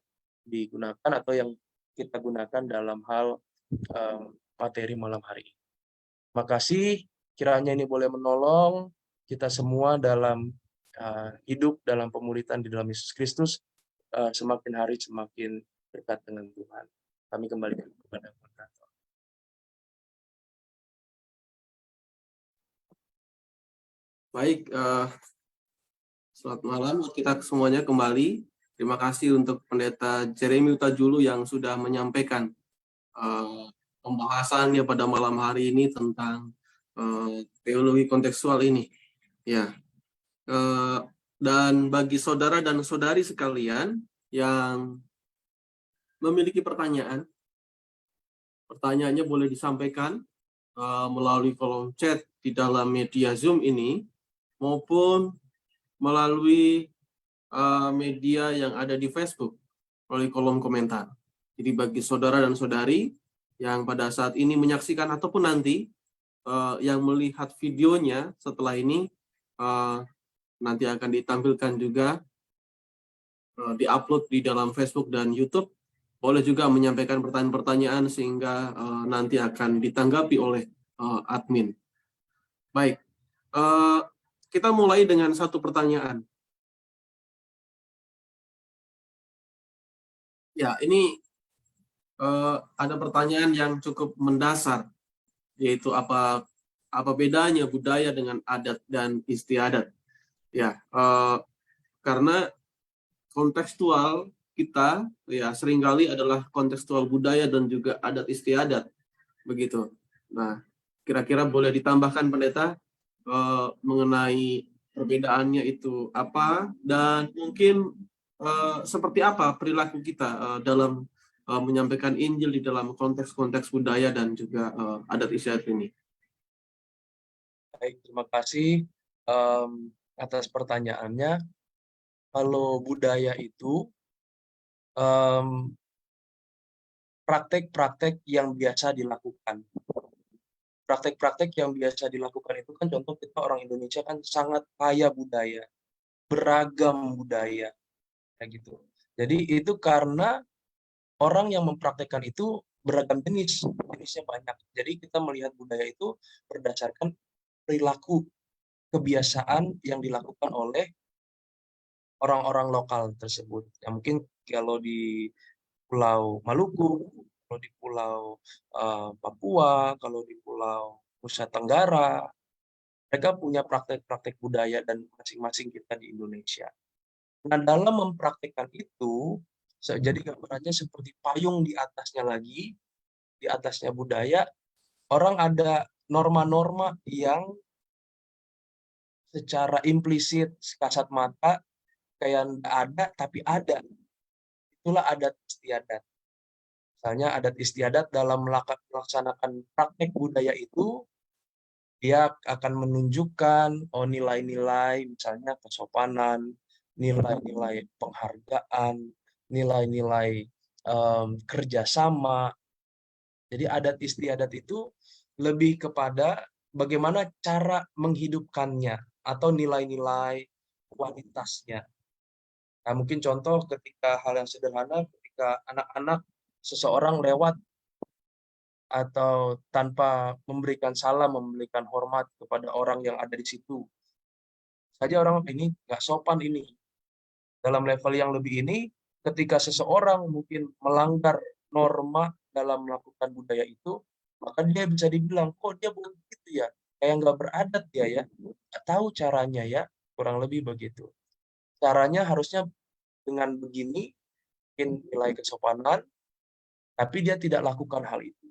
digunakan atau yang kita gunakan dalam hal materi malam hari ini. Terima kasih, kiranya ini boleh menolong kita semua dalam hidup dalam pemuritan di dalam Yesus Kristus, semakin hari semakin dekat dengan Tuhan. Kami kembalikan kepada moderator. Baik, selamat malam kita semuanya kembali. Terima kasih untuk Pendeta Jeremy Utajulu yang sudah menyampaikan pembahasannya pada malam hari ini tentang teologi kontekstual ini. Ya, dan bagi saudara dan saudari sekalian yang memiliki pertanyaan, pertanyaannya boleh disampaikan melalui kolom chat di dalam media Zoom ini, maupun melalui media yang ada di Facebook, melalui kolom komentar. Jadi bagi saudara dan saudari yang pada saat ini menyaksikan ataupun nanti yang melihat videonya setelah ini, nanti akan ditampilkan juga, diupload di dalam Facebook dan YouTube. Boleh juga menyampaikan pertanyaan-pertanyaan sehingga nanti akan ditanggapi oleh admin. Baik, kita mulai dengan satu pertanyaan. Ya, ini ada pertanyaan yang cukup mendasar, yaitu apa bedanya budaya dengan adat dan istiadat? Ya, karena kontekstual kita ya seringkali adalah kontekstual budaya dan juga adat istiadat, begitu. Nah, kira-kira boleh ditambahkan Pendeta mengenai perbedaannya itu apa, dan mungkin seperti apa perilaku kita dalam menyampaikan Injil di dalam konteks-konteks budaya dan juga adat istiadat ini. Baik, terima kasih atas pertanyaannya. Kalau budaya itu praktek-praktek yang biasa dilakukan. Praktek-praktek yang biasa dilakukan itu kan contoh kita orang Indonesia kan sangat kaya budaya, beragam budaya, kayak gitu. Jadi itu karena orang yang mempraktekkan itu beragam jenisnya banyak. Jadi kita melihat budaya itu berdasarkan perilaku, kebiasaan yang dilakukan oleh orang-orang lokal tersebut. Ya, mungkin kalau di Pulau Maluku, kalau di Pulau Papua, kalau di Pulau Nusa Tenggara, mereka punya praktek-praktek budaya dan masing-masing kita di Indonesia. Nah, dalam mempraktekkan itu, jadi gambarannya seperti payung di atasnya lagi, di atasnya budaya, orang ada norma-norma yang secara implisit, kasat mata, kayak nggak ada, tapi ada. Itulah adat istiadat. Misalnya adat istiadat dalam melaksanakan praktek budaya itu, dia akan menunjukkan nilai-nilai, misalnya kesopanan, nilai-nilai penghargaan, nilai-nilai kerjasama. Jadi adat istiadat itu lebih kepada bagaimana cara menghidupkannya atau nilai-nilai kualitasnya. Nah, mungkin contoh ketika hal yang sederhana, ketika anak-anak seseorang lewat atau tanpa memberikan salam, memberikan hormat kepada orang yang ada di situ. Saja orang ini nggak sopan ini. Dalam level yang lebih ini, ketika seseorang mungkin melanggar norma dalam melakukan budaya itu, maka dia bisa dibilang, kok dia begitu ya? Kayak nggak beradat dia ya. Nggak tahu caranya ya, kurang lebih begitu. Caranya harusnya dengan begini, mungkin nilai kesopanan, tapi dia tidak lakukan hal itu.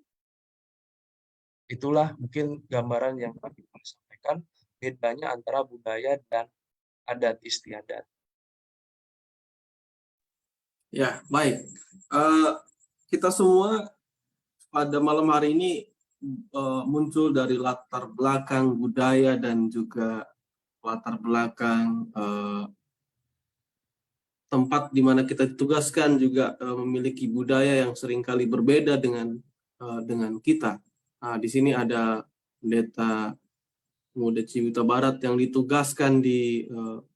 Itulah mungkin gambaran yang kami sampaikan, bedanya antara budaya dan adat istiadat. Ya, baik. Kita semua pada malam hari ini muncul dari latar belakang budaya dan juga latar belakang, tempat di mana kita ditugaskan juga memiliki budaya yang seringkali berbeda dengan kita. Di sini ada pendeta Muda Ciwidey Barat yang ditugaskan di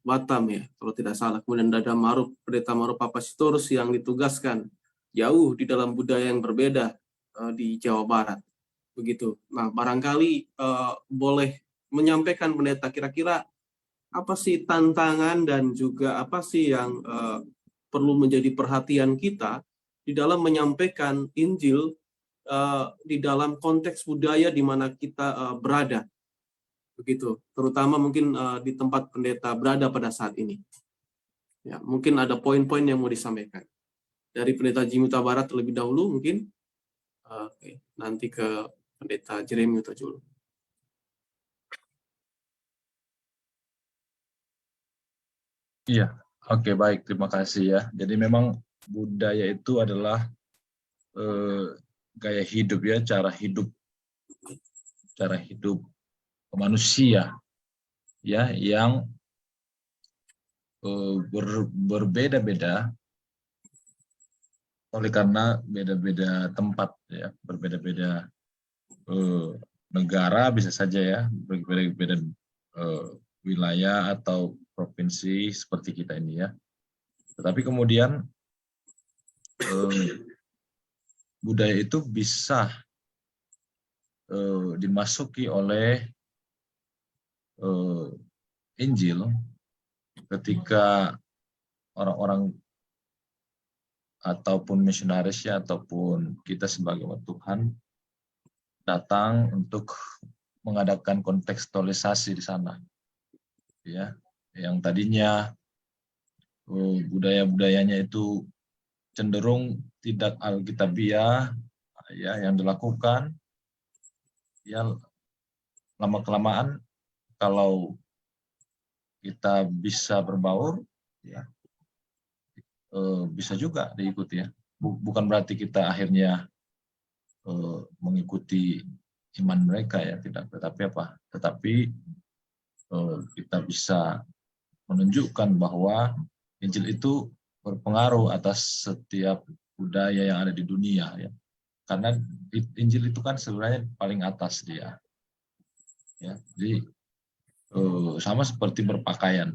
Batam ya, kalau tidak salah. Kemudian ada pendeta Maruf Papasitorus yang ditugaskan jauh di dalam budaya yang berbeda di Jawa Barat. Begitu. Nah, barangkali boleh menyampaikan pendeta kira-kira apa sih tantangan dan juga apa sih yang perlu menjadi perhatian kita di dalam menyampaikan Injil di dalam konteks budaya di mana kita berada. Begitu, terutama mungkin di tempat pendeta berada pada saat ini. Ya, mungkin ada poin-poin yang mau disampaikan. Dari pendeta Ciwidey Barat terlebih dahulu mungkin. Oke, nanti ke pendeta Jeremy Utajulu. Iya, oke, baik, terima kasih ya. Jadi memang budaya itu adalah gaya hidup ya, cara hidup manusia ya yang berbeda-beda oleh karena beda-beda tempat ya, berbeda-beda negara bisa saja ya, berbeda-beda wilayah atau provinsi seperti kita ini ya. Tetapi kemudian budaya itu bisa dimasuki oleh Injil ketika orang-orang ataupun misionaris ya, ataupun kita sebagai umat Tuhan datang untuk mengadakan kontekstualisasi di sana, ya, yang tadinya budaya-budayanya itu cenderung tidak alkitabiah, ya, yang dilakukan, ya, lama-kelamaan kalau kita bisa berbaur, ya, bisa juga diikuti ya. Bukan berarti kita akhirnya mengikuti iman mereka ya, tidak. Tetapi kita bisa menunjukkan bahwa Injil itu berpengaruh atas setiap budaya yang ada di dunia ya. Karena Injil itu kan sebenarnya paling atas dia. Ya, jadi sama seperti berpakaian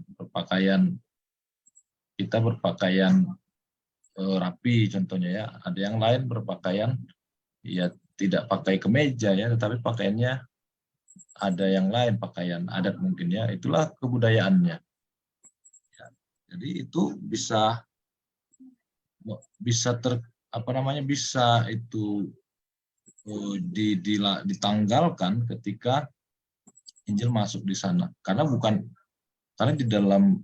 kita berpakaian rapi contohnya ya. Ada yang lain berpakaian ya tidak pakai kemeja ya, tetapi pakaiannya ada yang lain, pakaian adat mungkin ya. Itulah kebudayaannya. Ya, jadi itu bisa itu ditanggalkan ketika Injil masuk di sana. Karena di dalam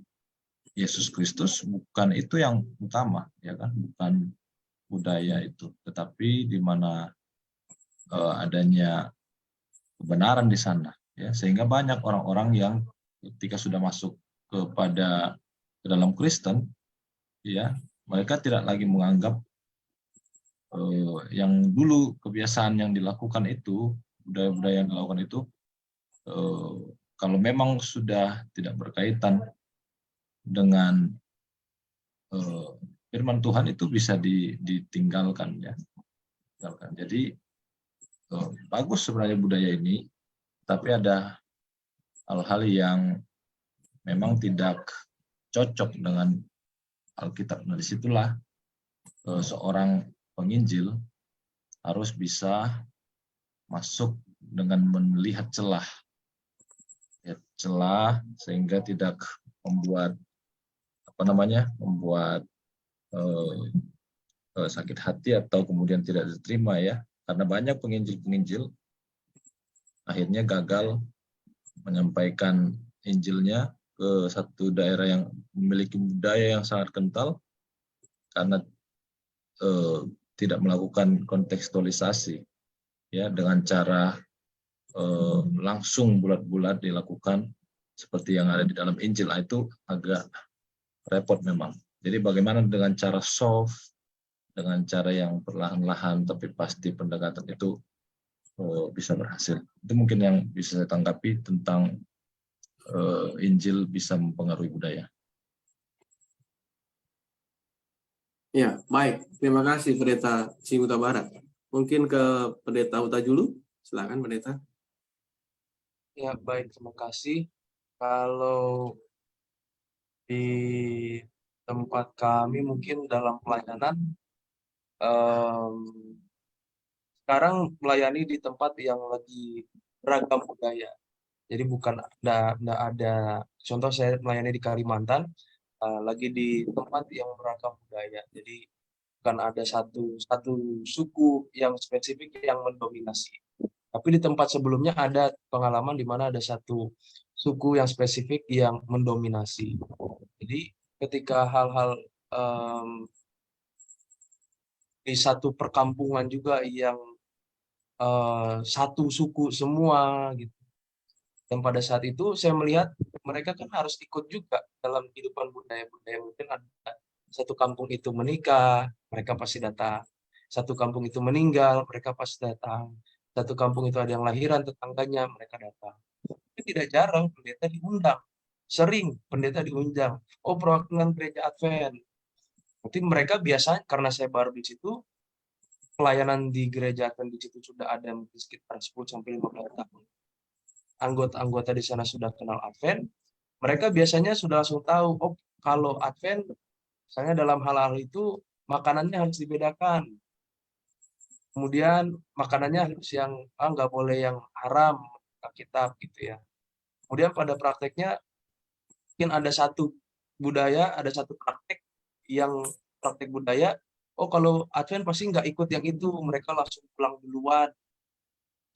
Yesus Kristus bukan itu yang utama, ya kan? Bukan budaya itu, tetapi di mana adanya kebenaran di sana, ya, sehingga banyak orang-orang yang ketika sudah masuk ke dalam Kristen, ya, mereka tidak lagi menganggap yang dulu kebiasaan yang dilakukan itu, budaya-budaya yang dilakukan itu, kalau memang sudah tidak berkaitan dengan firman Tuhan itu bisa ditinggalkan ya. Jadi bagus sebenarnya budaya ini, tapi ada hal-hal yang memang tidak cocok dengan Alkitab. Nah, disitulah seorang penginjil harus bisa masuk dengan melihat celah sehingga tidak membuat sakit hati atau kemudian tidak diterima ya, karena banyak penginjil akhirnya gagal menyampaikan Injilnya ke satu daerah yang memiliki budaya yang sangat kental karena tidak melakukan kontekstualisasi ya, dengan cara langsung bulat-bulat dilakukan seperti yang ada di dalam Injil. Itu agak repot memang. Jadi bagaimana dengan cara soft, dengan cara yang perlahan-lahan tapi pasti pendekatan itu bisa berhasil. Itu mungkin yang bisa saya tanggapi tentang Injil bisa mempengaruhi budaya. Ya, baik. Terima kasih Pendeta Cimuta Barat. Mungkin ke Pendeta Huta dulu. Silakan Pendeta. Ya, baik, terima kasih. Kalau di tempat kami mungkin dalam pelayanan, sekarang melayani di tempat yang lagi beragam budaya. Jadi bukan nggak ada, contoh saya melayani di Kalimantan, lagi di tempat yang beragam budaya. Jadi bukan ada satu suku yang spesifik yang mendominasi. Tapi di tempat sebelumnya ada pengalaman di mana ada satu suku yang spesifik yang mendominasi. Jadi ketika hal-hal di satu perkampungan juga yang satu suku semua gitu. Dan pada saat itu saya melihat mereka kan harus ikut juga dalam kehidupan budaya-budaya. Mungkin ada satu kampung itu menikah, mereka pasti datang. Satu kampung itu meninggal, mereka pasti datang. Satu kampung itu ada yang lahiran, tetangganya, mereka datang. Tapi tidak jarang pendeta diundang. Sering pendeta diundang. Oh, perwakilan gereja Advent. Berarti mereka biasanya, karena saya baru di situ, pelayanan di gereja Advent di situ sudah ada mungkin sekitar 10-15 tahun. Anggota-anggota di sana sudah kenal Advent, mereka biasanya sudah langsung tahu, oh kalau Advent, misalnya dalam hal-hal itu, makanannya harus dibedakan. Kemudian makanannya harus yang, nggak boleh yang haram, kitab gitu ya. Kemudian pada prakteknya, mungkin ada satu budaya, ada satu praktek yang praktek budaya, oh kalau Advent pasti nggak ikut yang itu, mereka langsung pulang duluan.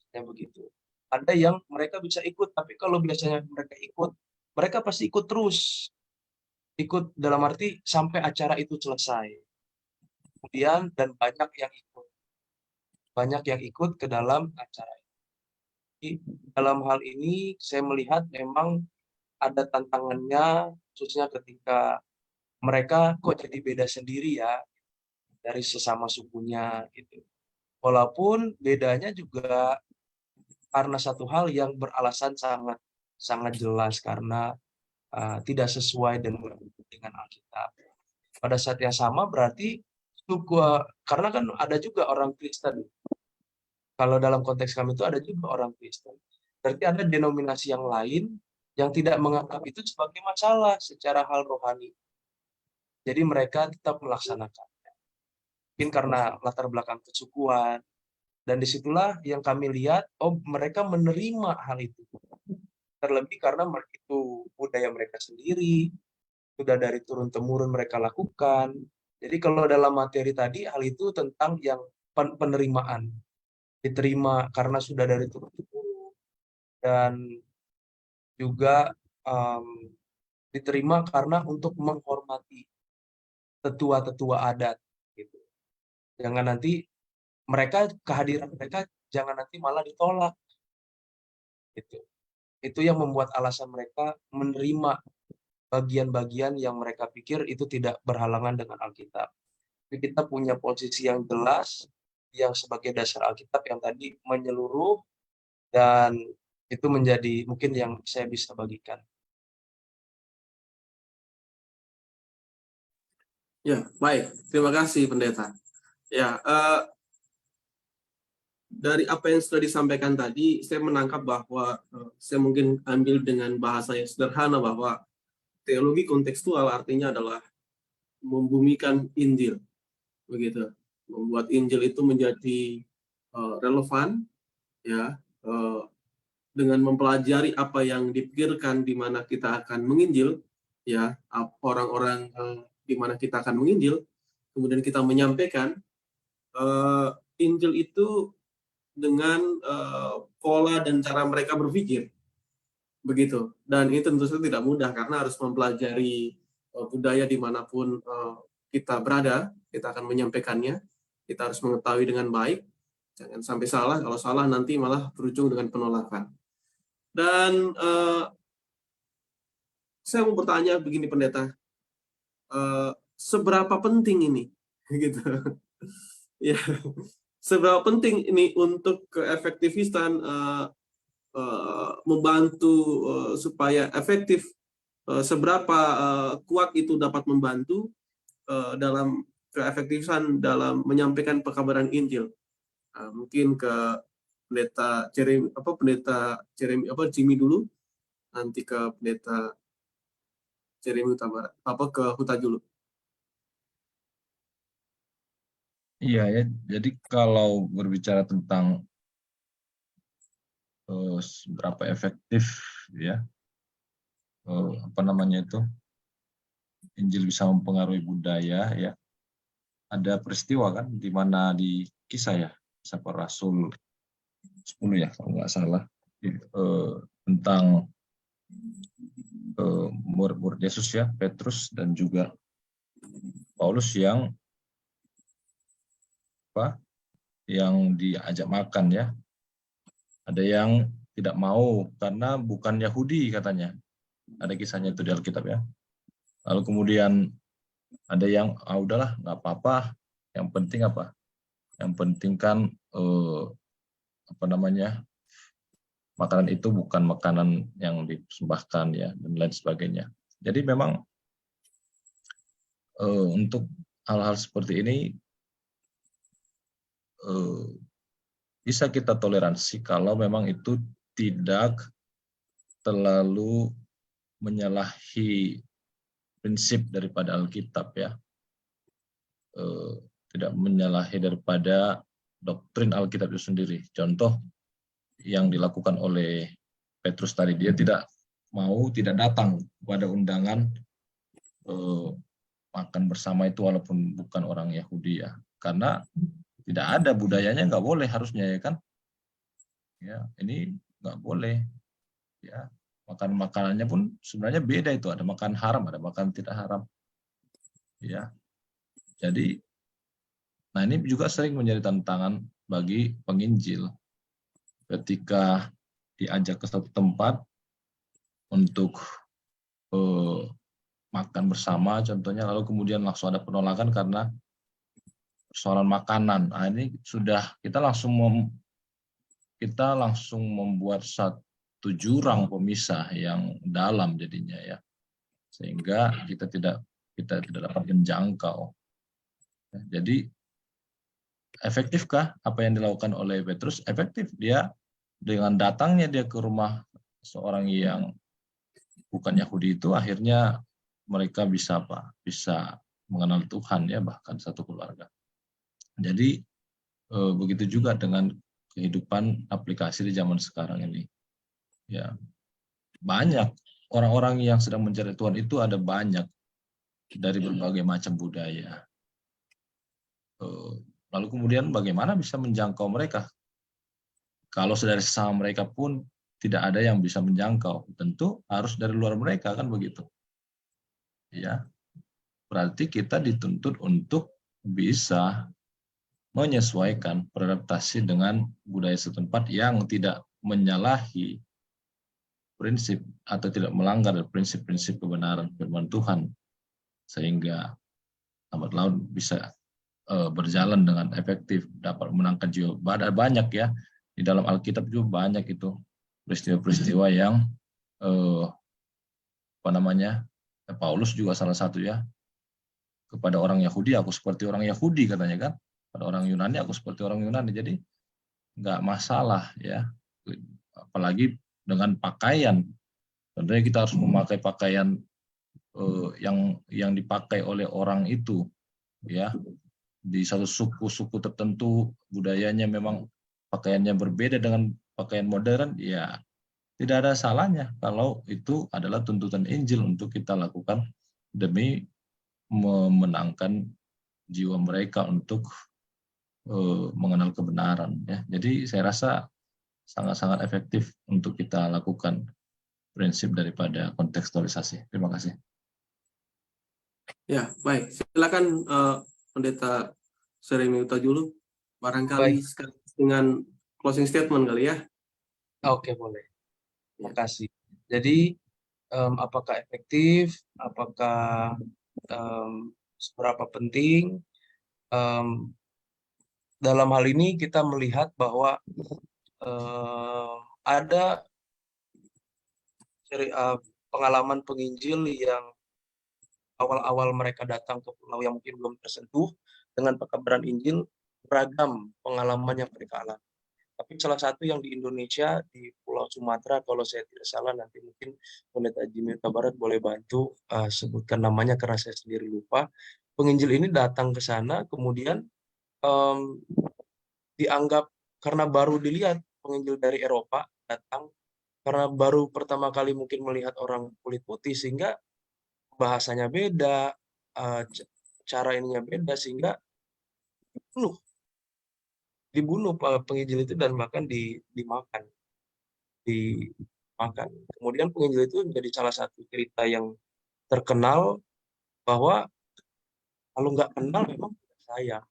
Ya begitu. Ada yang mereka bisa ikut, tapi kalau biasanya mereka ikut, mereka pasti ikut terus. Ikut dalam arti sampai acara itu selesai. Kemudian, dan banyak yang ikut. Banyak yang ikut ke dalam acara itu. Jadi, dalam hal ini, saya melihat memang ada tantangannya, khususnya ketika mereka kok jadi beda sendiri ya, dari sesama sukunya. Gitu. Walaupun bedanya juga karena satu hal yang beralasan sangat jelas karena tidak sesuai dengan Alkitab. Pada saat yang sama berarti suku, karena kan ada juga orang Kristen. Kalau dalam konteks kami itu ada juga orang Kristen. Berarti ada denominasi yang lain yang tidak menganggap itu sebagai masalah secara hal rohani. Jadi mereka tetap melaksanakan. Mungkin karena latar belakang kesukuan. Dan disitulah yang kami lihat, oh mereka menerima hal itu. Terlebih karena itu budaya mereka sendiri, sudah dari turun-temurun mereka lakukan. Jadi kalau dalam materi tadi, hal itu tentang yang penerimaan. Diterima karena sudah dari turun-temurun. Dan juga diterima karena untuk menghormati tetua-tetua adat. Gitu. Jangan nanti kehadiran mereka jangan nanti malah ditolak. Gitu. Itu yang membuat alasan mereka menerima bagian-bagian yang mereka pikir itu tidak berhalangan dengan Alkitab. Tapi kita punya posisi yang jelas, yang sebagai dasar Alkitab yang tadi menyeluruh, dan itu menjadi mungkin yang saya bisa bagikan. Ya, baik. Terima kasih Pendeta. Ya, dari apa yang sudah disampaikan tadi, saya menangkap bahwa saya mungkin ambil dengan bahasa yang sederhana bahwa teologi kontekstual artinya adalah membumikan Injil, begitu. Membuat Injil itu menjadi relevan, ya, dengan mempelajari apa yang dipikirkan di mana kita akan menginjil, ya, orang-orang di mana kita akan menginjil, kemudian kita menyampaikan Injil itu dengan pola dan cara mereka berpikir, begitu. Dan itu tentu saja tidak mudah karena harus mempelajari budaya dimanapun kita berada, kita akan menyampaikannya, kita harus mengetahui dengan baik, jangan sampai salah, kalau salah nanti malah berujung dengan penolakan. Dan saya mau bertanya begini Pendeta, seberapa penting ini, gitu? Ya, seberapa penting ini untuk keefektifan membantu supaya efektif, seberapa kuat itu dapat membantu dalam keefektifan dalam menyampaikan pekabaran Injil. Mungkin ke pendeta Jimmy dulu, nanti ke pendeta Jeremy Utabara, ke Huta dulu. Iya ya, jadi kalau berbicara tentang seberapa efektif ya Injil bisa mempengaruhi budaya ya. Ada peristiwa kan di mana di kisah ya, Kisah Para Rasul 10 ya kalau nggak salah, tentang murid Yesus ya, Petrus dan juga Paulus yang diajak makan ya. Ada yang tidak mau karena bukan Yahudi katanya. Ada kisahnya itu di Alkitab ya. Lalu kemudian ada yang udahlah nggak apa-apa. Yang penting apa? Yang penting kan makanan itu bukan makanan yang dipersembahkan ya dan lain sebagainya. Jadi memang untuk hal-hal seperti ini bisa kita toleransi kalau memang itu tidak terlalu menyalahi prinsip daripada Alkitab ya, tidak menyalahi daripada doktrin Alkitab itu sendiri. Contoh yang dilakukan oleh Petrus tadi, dia tidak datang pada undangan makan bersama itu walaupun bukan orang Yahudi ya, karena tidak ada budayanya, nggak boleh harusnya ya kan, ya ini nggak boleh ya. Makanannya pun sebenarnya beda, itu ada makan haram, ada makan tidak haram ya. Jadi nah ini juga sering menjadi tantangan bagi penginjil ketika diajak ke satu tempat untuk makan bersama contohnya, lalu kemudian langsung ada penolakan karena persoalan makanan. Nah, ini sudah kita langsung membuat satu jurang pemisah yang dalam jadinya ya, sehingga kita tidak dapat menjangkau. Jadi efektifkah apa yang dilakukan oleh Petrus? Efektif. Dia dengan datangnya dia ke rumah seorang yang bukan Yahudi itu, akhirnya mereka bisa mengenal Tuhan ya, bahkan satu keluarga. Jadi begitu juga dengan kehidupan aplikasi di zaman sekarang ini. Ya, banyak orang-orang yang sedang mencari Tuhan itu, ada banyak dari berbagai macam budaya. Lalu kemudian bagaimana bisa menjangkau mereka? Kalau saudara sesama mereka pun tidak ada yang bisa menjangkau, tentu harus dari luar mereka kan begitu. Ya, berarti kita dituntut untuk bisa menyesuaikan, beradaptasi dengan budaya setempat yang tidak menyalahi prinsip atau tidak melanggar prinsip-prinsip kebenaran firman Tuhan, sehingga lambat laun bisa berjalan dengan efektif, dapat menangkan jiwa. Banyak ya di dalam Alkitab juga banyak itu peristiwa-peristiwa yang Paulus juga salah satu ya, kepada orang Yahudi aku seperti orang Yahudi katanya kan, pada orang Yunani aku seperti orang Yunani. Jadi nggak masalah ya, apalagi dengan pakaian. Tentunya kita harus memakai pakaian yang dipakai oleh orang itu ya. Di satu suku tertentu budayanya memang pakaiannya berbeda dengan pakaian modern, ya tidak ada salahnya kalau itu adalah tuntutan Injil untuk kita lakukan demi memenangkan jiwa mereka untuk mengenal kebenaran ya. Jadi saya rasa sangat-sangat efektif untuk kita lakukan prinsip daripada kontekstualisasi. Terima kasih. Ya, baik. Silakan Pendeta Jeremy Utajulu, barangkali dengan closing statement kali ya. Oke, boleh. Terima kasih. Jadi apakah efektif, apakah seberapa penting, dalam hal ini kita melihat bahwa ada pengalaman penginjil yang awal-awal mereka datang ke pulau yang mungkin belum tersentuh dengan pekabaran Injil, beragam pengalaman yang mereka alami. Tapi salah satu yang di Indonesia, di Pulau Sumatera, kalau saya tidak salah, nanti mungkin Pendeta Jimmy Huta Barat boleh bantu sebutkan namanya karena saya sendiri lupa. Penginjil ini datang ke sana, kemudian dianggap karena baru dilihat penginjil dari Eropa datang, karena baru pertama kali mungkin melihat orang kulit putih, sehingga bahasanya beda, cara ininya beda, sehingga dibunuh penginjil itu dan bahkan dimakan. Kemudian penginjil itu menjadi salah satu cerita yang terkenal bahwa kalau nggak kenal memang tidak sayang.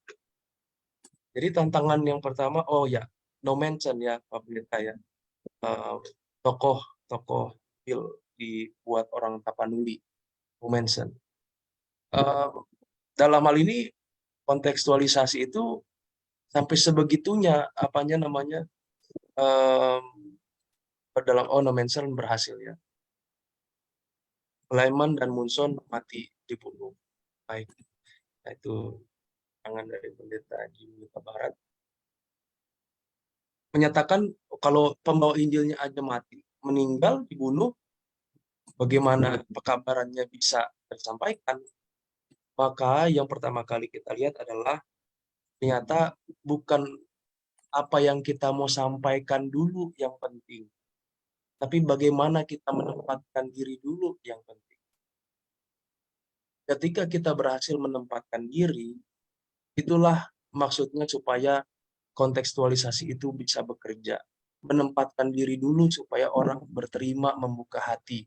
Jadi tantangan yang pertama, oh ya, no mention ya Pak Pendeta ya, tokoh Bill dibuat orang Tapanuli, no mention. Dalam hal ini kontekstualisasi itu sampai sebegitunya dalam no mention berhasil ya. Lehman dan Munson mati dibunuh. Baik, itu tangan dari Pendeta Jimmy Huta Barat menyatakan kalau pembawa Injilnya aja mati, meninggal, dibunuh, bagaimana pekabarannya bisa tersampaikan? Maka yang pertama kali kita lihat adalah ternyata bukan apa yang kita mau sampaikan dulu yang penting, tapi bagaimana kita menempatkan diri dulu yang penting. Ketika kita berhasil menempatkan diri, itulah maksudnya supaya kontekstualisasi itu bisa bekerja. Menempatkan diri dulu supaya orang berterima, membuka hati.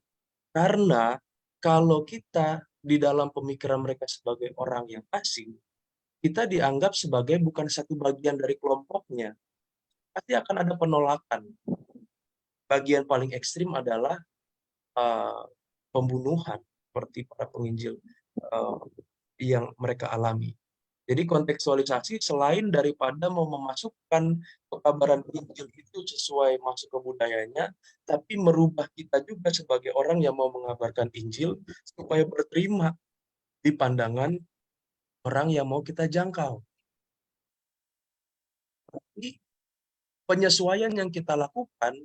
Karena kalau kita di dalam pemikiran mereka sebagai orang yang asing, kita dianggap sebagai bukan satu bagian dari kelompoknya. Pasti akan ada penolakan. Bagian paling ekstrim adalah pembunuhan, seperti para penginjil yang mereka alami. Jadi kontekstualisasi selain daripada mau memasukkan pekabaran Injil itu sesuai masuk ke budayanya, tapi merubah kita juga sebagai orang yang mau mengabarkan Injil supaya berterima di pandangan orang yang mau kita jangkau. Jadi penyesuaian yang kita lakukan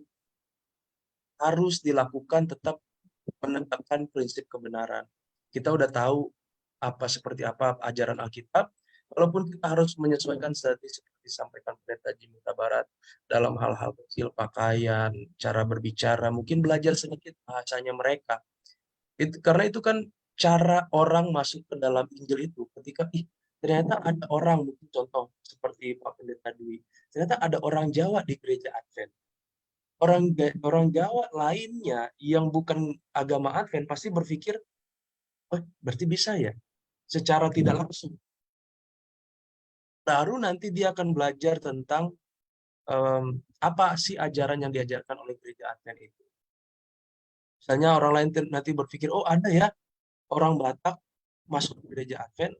harus dilakukan tetap menegakkan prinsip kebenaran. Kita udah tahu seperti apa ajaran Alkitab, walaupun kita harus menyesuaikan seperti disampaikan Pendeta Jimmy Huta Barat dalam hal-hal kecil, pakaian, cara berbicara, mungkin belajar sedikit bahasanya mereka. Karena itu kan cara orang masuk ke dalam Injil itu. Ketika ternyata ada orang, mungkin contoh seperti Pak Pendeta Dwi, ternyata ada orang Jawa di gereja Advent. Orang Jawa lainnya yang bukan agama Advent pasti berpikir, oh berarti bisa ya, secara tidak langsung. Baru nanti dia akan belajar tentang apa sih ajaran yang diajarkan oleh gereja Advent itu. Misalnya orang lain nanti berpikir, oh ada ya orang Batak masuk ke gereja Advent.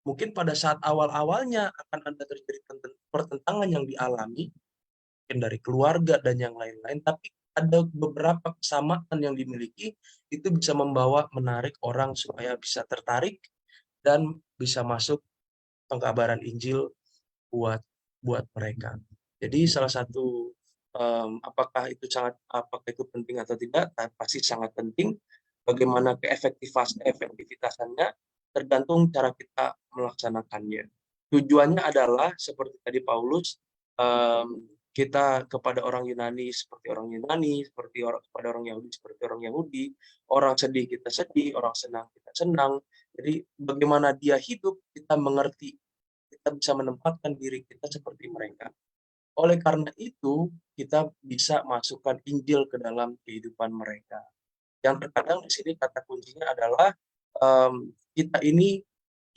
Mungkin pada saat awal-awalnya akan ada terjadi pertentangan yang dialami, mungkin dari keluarga dan yang lain-lain, tapi ada beberapa kesamaan yang dimiliki, itu bisa menarik orang supaya bisa tertarik dan bisa masuk pengkabaran Injil buat mereka. Jadi salah satu apakah itu penting atau tidak, pasti sangat penting. Bagaimana keefektivitasannya tergantung cara kita melaksanakannya. Tujuannya adalah seperti tadi Paulus, kita kepada orang Yunani seperti orang Yunani, kepada orang Yahudi seperti orang Yahudi, orang sedih kita sedih, orang senang kita senang. Jadi bagaimana dia hidup kita mengerti, kita bisa menempatkan diri kita seperti mereka. Oleh karena itu kita bisa masukkan Injil ke dalam kehidupan mereka. Yang terkadang di sini kata kuncinya adalah kita ini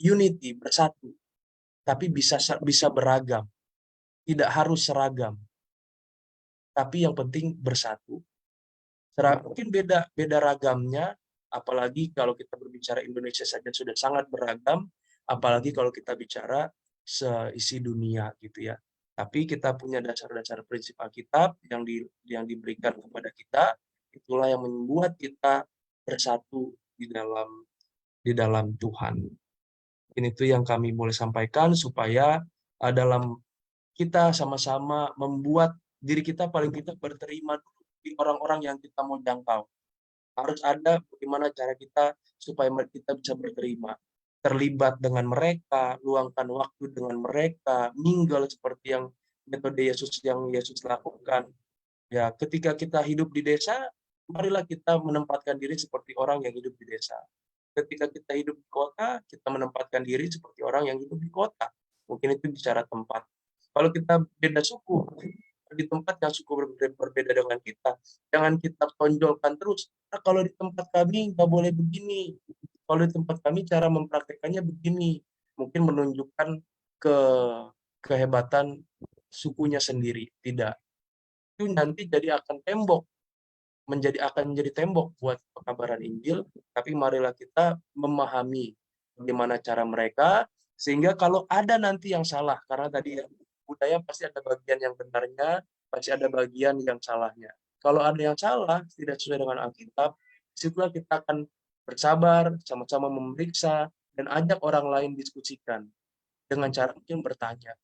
unity, bersatu, tapi bisa beragam, tidak harus seragam, tapi yang penting bersatu. Mungkin beda ragamnya, apalagi kalau kita berbicara Indonesia saja sudah sangat beragam, apalagi kalau kita bicara seisi dunia gitu ya. Tapi kita punya dasar-dasar prinsip Alkitab yang diberikan kepada kita, itulah yang membuat kita bersatu di dalam Tuhan. Ini itu yang kami boleh sampaikan supaya dalam kita sama-sama membuat diri kita paling tidak berterima dulu di orang-orang yang kita mau jangkau. Harus ada bagaimana cara kita supaya kita bisa berterima. Terlibat dengan mereka, luangkan waktu dengan mereka, mingle seperti yang metode yang Yesus lakukan. Ya, ketika kita hidup di desa, marilah kita menempatkan diri seperti orang yang hidup di desa. Ketika kita hidup di kota, kita menempatkan diri seperti orang yang hidup di kota. Mungkin itu bicara tempat. Kalau kita beda suku, di tempat yang suku berbeda dengan kita, jangan kita tonjolkan terus. Nah, kalau di tempat kami nggak boleh begini. Kalau di tempat kami cara mempraktekannya begini. Mungkin menunjukkan kehebatan sukunya sendiri. Tidak. Itu nanti akan menjadi tembok buat pekabaran Injil, tapi marilah kita memahami bagaimana cara mereka, sehingga kalau ada nanti yang salah, karena tadi budaya pasti ada bagian yang benarnya, pasti ada bagian yang salahnya. Kalau ada yang salah, tidak sesuai dengan Alkitab, disitulah kita akan bersabar, sama-sama memeriksa, dan ajak orang lain diskusikan. Dengan cara mungkin bertanya,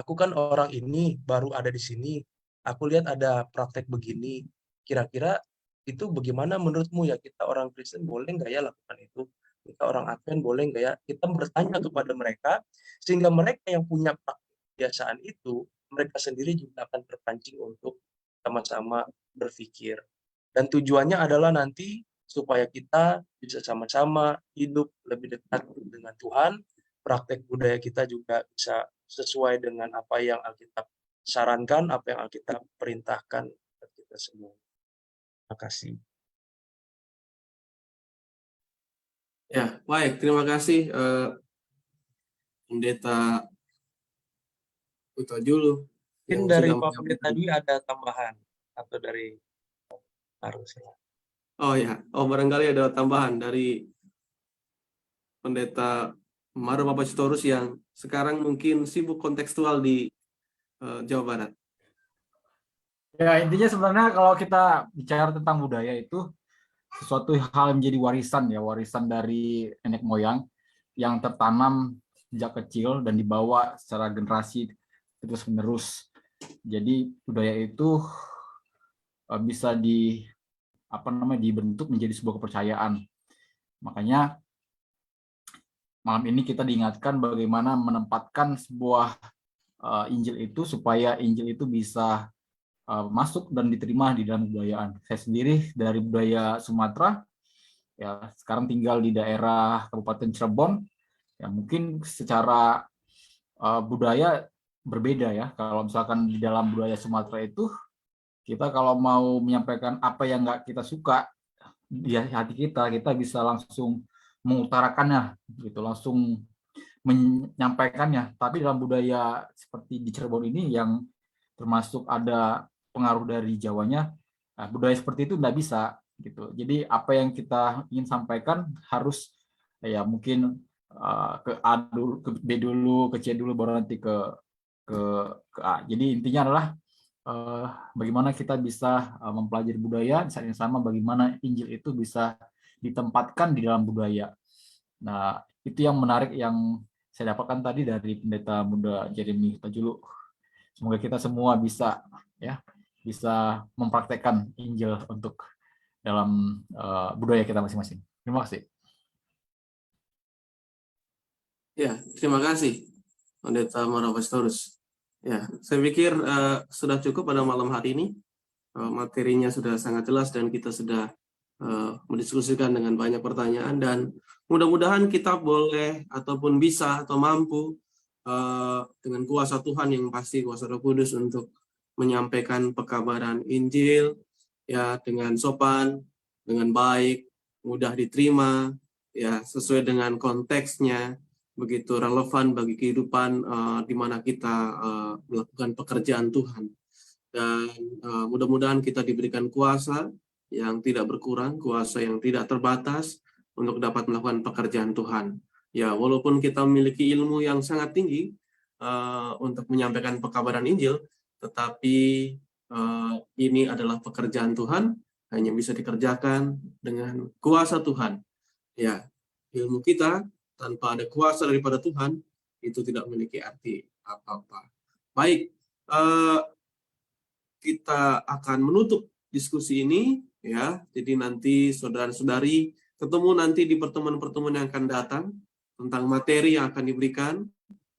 aku kan orang ini baru ada di sini, aku lihat ada praktek begini, kira-kira itu bagaimana menurutmu ya, kita orang Kristen boleh nggak ya lakukan itu? Kita orang Advent boleh nggak ya? Kita bertanya kepada mereka, sehingga mereka yang punya kebiasaan itu, mereka sendiri juga akan terpancing untuk sama-sama berpikir. Dan tujuannya adalah nanti supaya kita bisa sama-sama hidup lebih dekat dengan Tuhan, praktek budaya kita juga bisa sesuai dengan apa yang Alkitab sarankan, apa yang Alkitab perintahkan kepada kita semua. Terima kasih. Ya, baik. Terima kasih Pendeta Utajulu. Mungkin dari Pak Pendeta Dwi ada tambahan atau dari harusnya. Oh ya, barangkali ada tambahan dari Pendeta Maru Papasitorus yang sekarang mungkin sibuk kontekstual di Jawa Barat. Ya, intinya sebenarnya kalau kita bicara tentang budaya itu sesuatu hal yang menjadi warisan dari nenek moyang yang tertanam sejak kecil dan dibawa secara generasi terus menerus. Jadi budaya itu bisa dibentuk menjadi sebuah kepercayaan. Makanya malam ini kita diingatkan bagaimana menempatkan sebuah Injil itu supaya Injil itu bisa masuk dan diterima di dalam kebudayaan. Saya sendiri dari budaya Sumatera, ya sekarang tinggal di daerah Kabupaten Cirebon. Ya mungkin secara budaya berbeda ya. Kalau misalkan di dalam budaya Sumatera itu kita kalau mau menyampaikan apa yang nggak kita suka di hati kita bisa langsung mengutarakannya, gitu, langsung menyampaikannya. Tapi dalam budaya seperti di Cirebon ini yang termasuk ada pengaruh dari Jawanya, budaya seperti itu nggak bisa, gitu. Jadi apa yang kita ingin sampaikan harus ya mungkin ke A dulu, ke B dulu, ke C dulu, baru nanti ke A. Jadi intinya adalah bagaimana kita bisa mempelajari budaya, saat yang sama bagaimana Injil itu bisa ditempatkan di dalam budaya. Nah, itu yang menarik yang saya dapatkan tadi dari Pendeta Muda Jeremy Utajulu. Semoga kita semua bisa mempraktekkan Injil untuk dalam budaya kita masing-masing. Terima kasih. Ya, terima kasih Pendeta Maru Papasitorus. Ya, saya pikir sudah cukup pada malam hari ini. Materinya sudah sangat jelas dan kita sudah mendiskusikan dengan banyak pertanyaan, dan mudah-mudahan kita boleh ataupun bisa atau mampu dengan kuasa Tuhan yang pasti, kuasa Roh Kudus, untuk menyampaikan pekabaran Injil ya dengan sopan, dengan baik, mudah diterima, ya sesuai dengan konteksnya, begitu relevan bagi kehidupan di mana kita melakukan pekerjaan Tuhan. Dan mudah-mudahan kita diberikan kuasa yang tidak berkurang, kuasa yang tidak terbatas untuk dapat melakukan pekerjaan Tuhan. Ya, walaupun kita memiliki ilmu yang sangat tinggi, untuk menyampaikan pekabaran Injil, tetapi ini adalah pekerjaan Tuhan, hanya bisa dikerjakan dengan kuasa Tuhan. Ya, ilmu kita tanpa ada kuasa daripada Tuhan itu tidak memiliki arti apa-apa. Baik, kita akan menutup diskusi ini, ya. Jadi nanti saudara-saudari ketemu nanti di pertemuan-pertemuan yang akan datang tentang materi yang akan diberikan.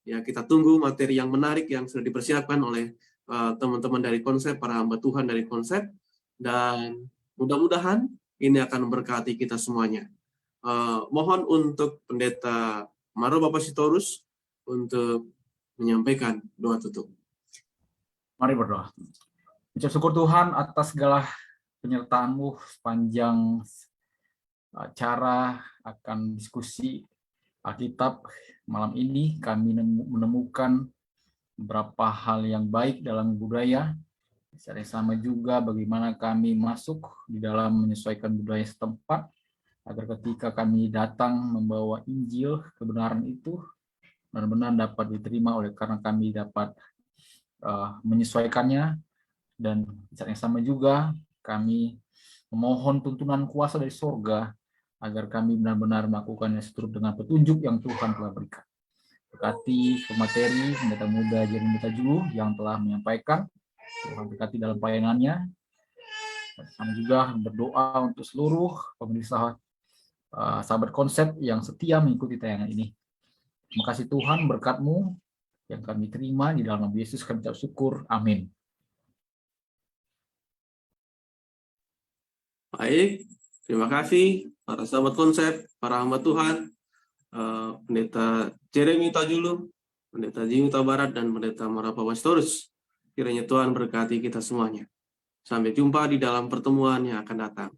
Ya, kita tunggu materi yang menarik yang sudah dipersiapkan oleh teman-teman dari Konsep, para hamba Tuhan dari Konsep, dan mudah-mudahan ini akan memberkati kita semuanya. Mohon untuk Pendeta Maro Bapak Sitorus untuk menyampaikan doa tutup. Mari berdoa. Ucap syukur Tuhan atas segala penyertaan-Mu sepanjang acara akan diskusi Alkitab malam ini. Kami menemukan beberapa hal yang baik dalam budaya. Secara sama juga bagaimana kami masuk di dalam menyesuaikan budaya setempat, agar ketika kami datang membawa Injil, kebenaran itu benar-benar dapat diterima oleh karena kami dapat menyesuaikannya. Dan secara sama juga kami memohon tuntunan kuasa dari surga agar kami benar-benar melakukannya seturut dengan petunjuk yang Tuhan telah berikan. Berkati pemateri pendeta muda Jeremy Tajulu yang telah menyampaikan. Tuhan berkati dalam pelayanannya. Sama juga berdoa untuk seluruh pemirsa sahabat Konsep yang setia mengikuti tayangan ini. Terima kasih Tuhan, berkat-Mu yang kami terima di dalam nama Yesus kami ucap syukur. Amin. Baik, terima kasih para sahabat Konsep, para hamba Tuhan, Pendeta Jeremy Tajulu, Pendeta Jimmy Barat, dan Pendeta Maro Bapak Sitorus. Kiranya Tuhan berkati kita semuanya. Sampai jumpa di dalam pertemuan yang akan datang.